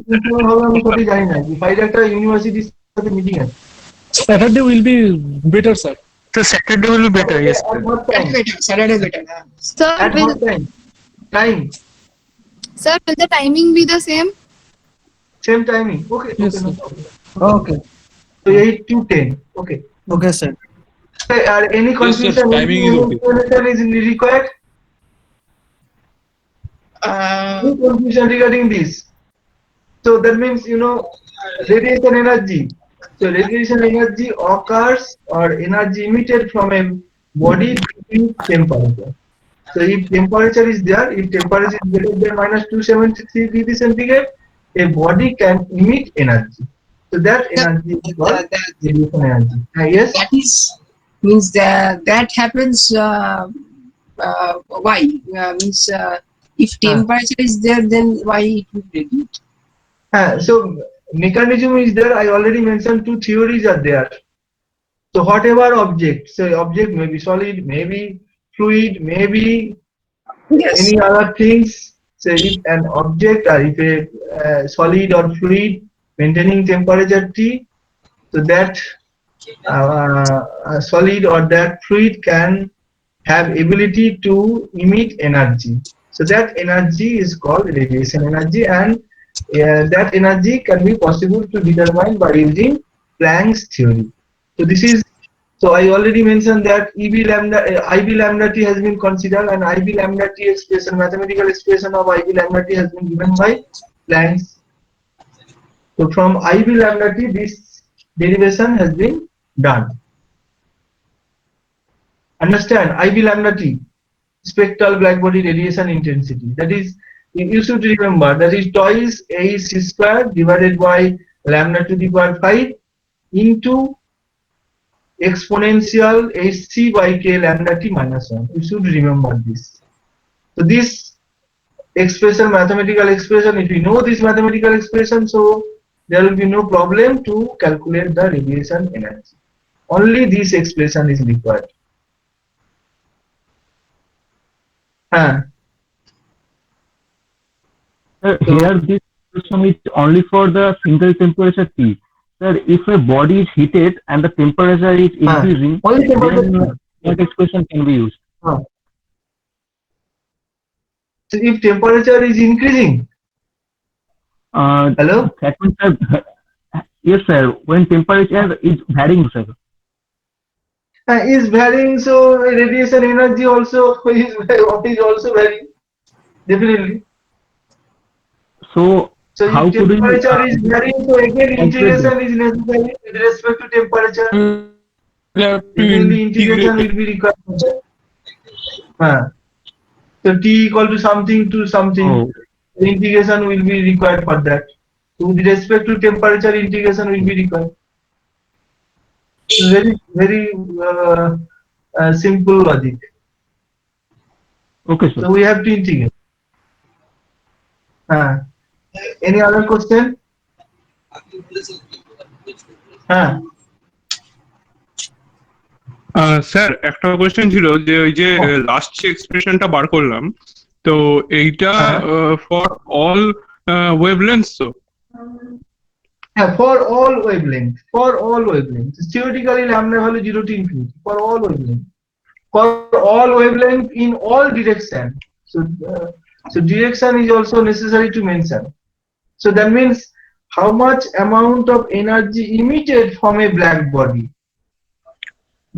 হবে আমি সত্যি জানি না। ফ্রাইডে একটা ইউনিভার্সিটির সাথে মিটিং আছে। Saturday will be better, sir. So Saturday will be better, yes. At what time? Saturday better Sir, At what time? Time. will the timing be the same? Same timing. Okay. Yes, Okay. No sir. problem. Okay. So 8 to 10. Okay. Okay, sir. Are any confusion? timing is okay. Is required? Any confusion regarding this? So that means radiation energy. So radiation energy occurs or energy emitted from a body between temperature. So if temperature is there, if temperature is greater than -273 degrees centigrade, a body can emit energy. So that energy is called radiation energy. Yes. that is means that happens why means if temperature is there then why it will radiate. So mechanism is there. I already mentioned two theories are there. So whatever object, say object may be solid, maybe fluid, maybe Yes. any other things. Say if an object or if a solid or fluid maintaining temperature T, so that solid or that fluid can have ability to emit energy. So that energy is called radiation energy, and that energy can be possible to determine by using Planck's theory. So this is, so I already mentioned that IB lambda T has been considered, and IB lambda T expression, mathematical expression of IB lambda T has been given by Planck's. So from IB lambda T, this derivation has been done. Understand? IB lambda T, spectral blackbody radiation intensity. That is, you should remember that is twice h square divided by lambda to the power 5 into exponential hc by k lambda t minus 1. You should remember this. So this expression, mathematical expression, if you know this mathematical expression, so there will be no problem to calculate the radiation energy. Only this expression is required. Sir, here this question is only for the single temperature T. Sir, if a body is heated and the temperature is increasing, Only then temperature. that expression can be used. So if temperature is increasing, hello? That means, sir, yes, sir. When temperature is varying, sir. Is varying, so radiation energy also is also varying, definitely. So how if could we temperature is varying, so again integration is necessary with respect to temperature. We have to Definitely integration integrate. will be required. So T equal to something, Oh. the integration will be required for that. So with respect to temperature, integration will be required. Very simple logic. Okay, sir. So we have to integrate. Any other question? Sir একটা question ছিল যে ওই যে last যে এক্সপ্রেশনটা বার করলাম, তো এইটা for all wavelength তো? For all wavelengths. Theoretically, lambda value 0 to infinity. For all wavelengths. For all wavelength in all direction. So direction is also necessary to mention. So that means how much amount of energy emitted from a black body.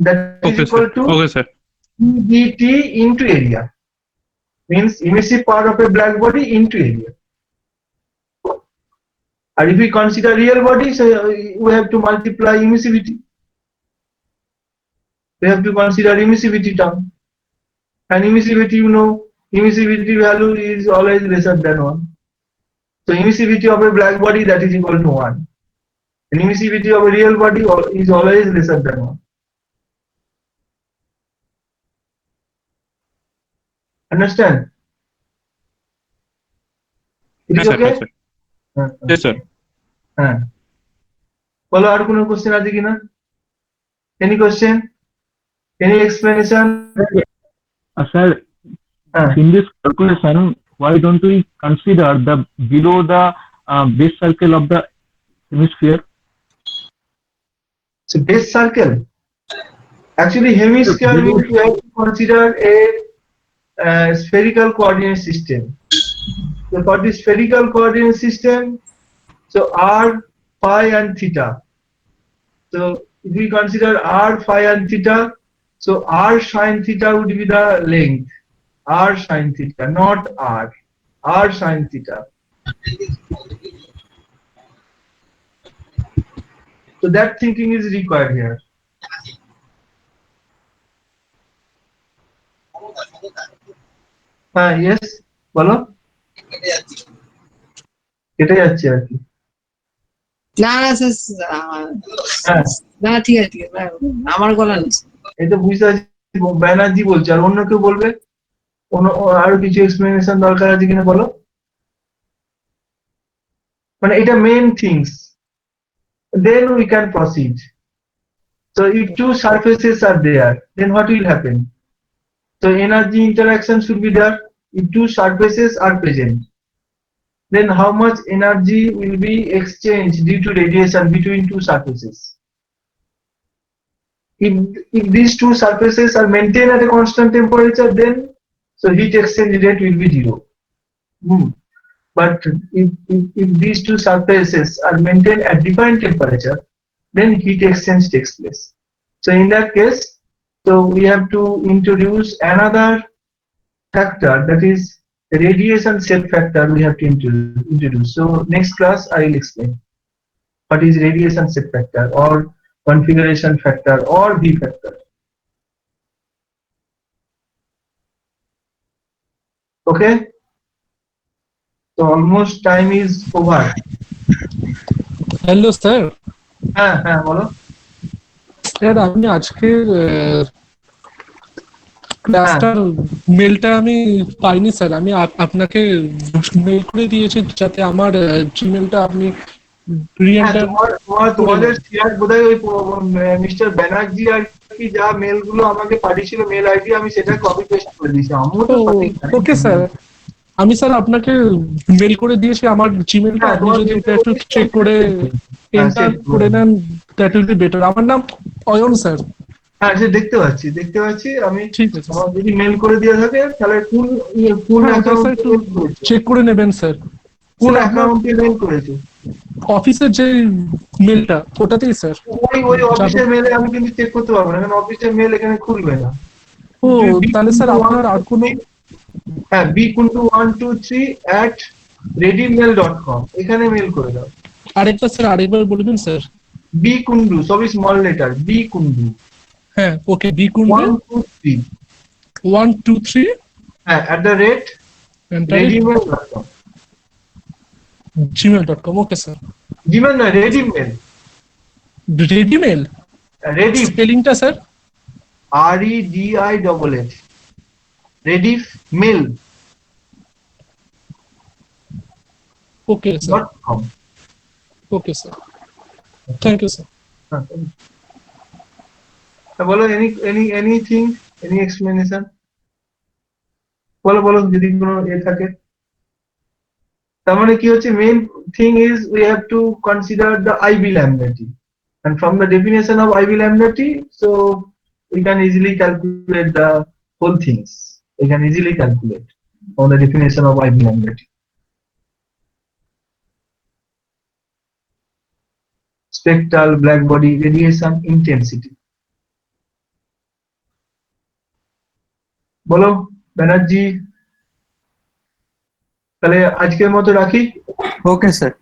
That is equal to dt into area. Means emissive part of a black body into area. And if we consider real body, so we have to multiply emissivity. We have to consider emissivity term. And emissivity, emissivity value is always lesser than 1. So emissivity of a black body, that is equal to 1. And emissivity of a real body is always lesser than 1. Understand? It is Yes, sir. okay? Yes, sir. Yes, sir. হ্যাঁ বলো আর কোনো question আছে কিনা any question any explanation Sir, in this calculation, why don't we consider the below the base circle of the hemisphere? so base circle actually hemisphere means we have to consider a spherical coordinate system. So for the spherical coordinate system, so r, phi and theta. So if we consider r, phi and theta, so r sin theta would be the length, r sin theta, not r sin theta. So that thinking is required here. Yes, বলো কেটে যাচ্ছে আর কি না না sir না ঠিক আছে আমার গলা নেই এই তো বুঝতে পারছি ব্যানার্জি বলছে আর অন্য কেউ বলবে আরো কিছু এক্সপ্লেনেশন দরকার আছে কিনা বলো মানে এটা main things then we can proceed. So if two surfaces are there, then what will happen? So energy interaction should be there. If two surfaces are present, then how much energy will be exchanged due to radiation between two surfaces? If these two surfaces are maintained at a constant temperature, then so heat exchange rate will be 0. But if these two surfaces are maintained at different temperature, then heat exchange takes place. So in that case, so we have to introduce another factor, that is radiation set factor we have to introduce. So next class I will explain what is radiation set factor or configuration factor or V factor. Okay? So almost time is over. Hello sir হ্যাঁ বলো sir আমি আজকের ক্লাসটার মেলটা আমি পাইনি sir আমি আপনাকে mail করে দিয়েছি যাতে আমার জিমেলটা আপনি রিএন্টার তোমাদের শেয়ার বোধহয় ওই মিস্টার ব্যানার্জি আর কি যা মেল গুলো আমাকে পাঠিয়েছিল মেল আইডি আমি সেটা কপি পেস্ট করে দিয়েছি আমিও তো ওকে স্যার আমি স্যার আপনাকে মেল করে দিয়েছি আমার জিমেলটা আপনি যদি এটা একটু চেক করে এন্টার করে নেন দ্যাট উইল বি বেটার আমার নাম অয়ন স্যার হ্যাঁ সে দেখতে পাচ্ছি আমি ঠিক আছে আমার যদি মেল করে দেওয়া থাকে তাহলে কোন অ্যাকাউন্টে চেক করে নেবেন স্যার কোন অ্যাকাউন্টে মেল করেছো অফিসের যে মেলটা ওটাতেই স্যার ওই অফিসের মেলে আমি কিন্তু চেক করতে পারবো না কারণ অফিসের মেল এখানে খুলবে না ও তাহলে স্যার আপনার আর কোনো হ্যাঁ bkundu123@readymail.com এখানে মেল করে দাও আরেকবার স্যার আরেকবার বলবেন স্যার bkundu সবই স্মল লেটার bkundu হ্যাঁ ওকে bkundu 123 হ্যাঁ @readymail.com gmail.com okay sir gmail না readymail ready স্পেলিংটা sir REDIAA ready mail okay sir okay sir thank you sir বলো anything any explanation বলো যদি কোনো থাকে তার মানে কি হচ্ছে main thing is we have to consider the IB lambda t and from the definition of IB lambda t so we can easily calculate the whole things. We can easily calculate on the definition of IB lambda t. Spectral black body radiation intensity. বলো ব্যানার্জি তাহলে আজকের মতো রাখি okay sir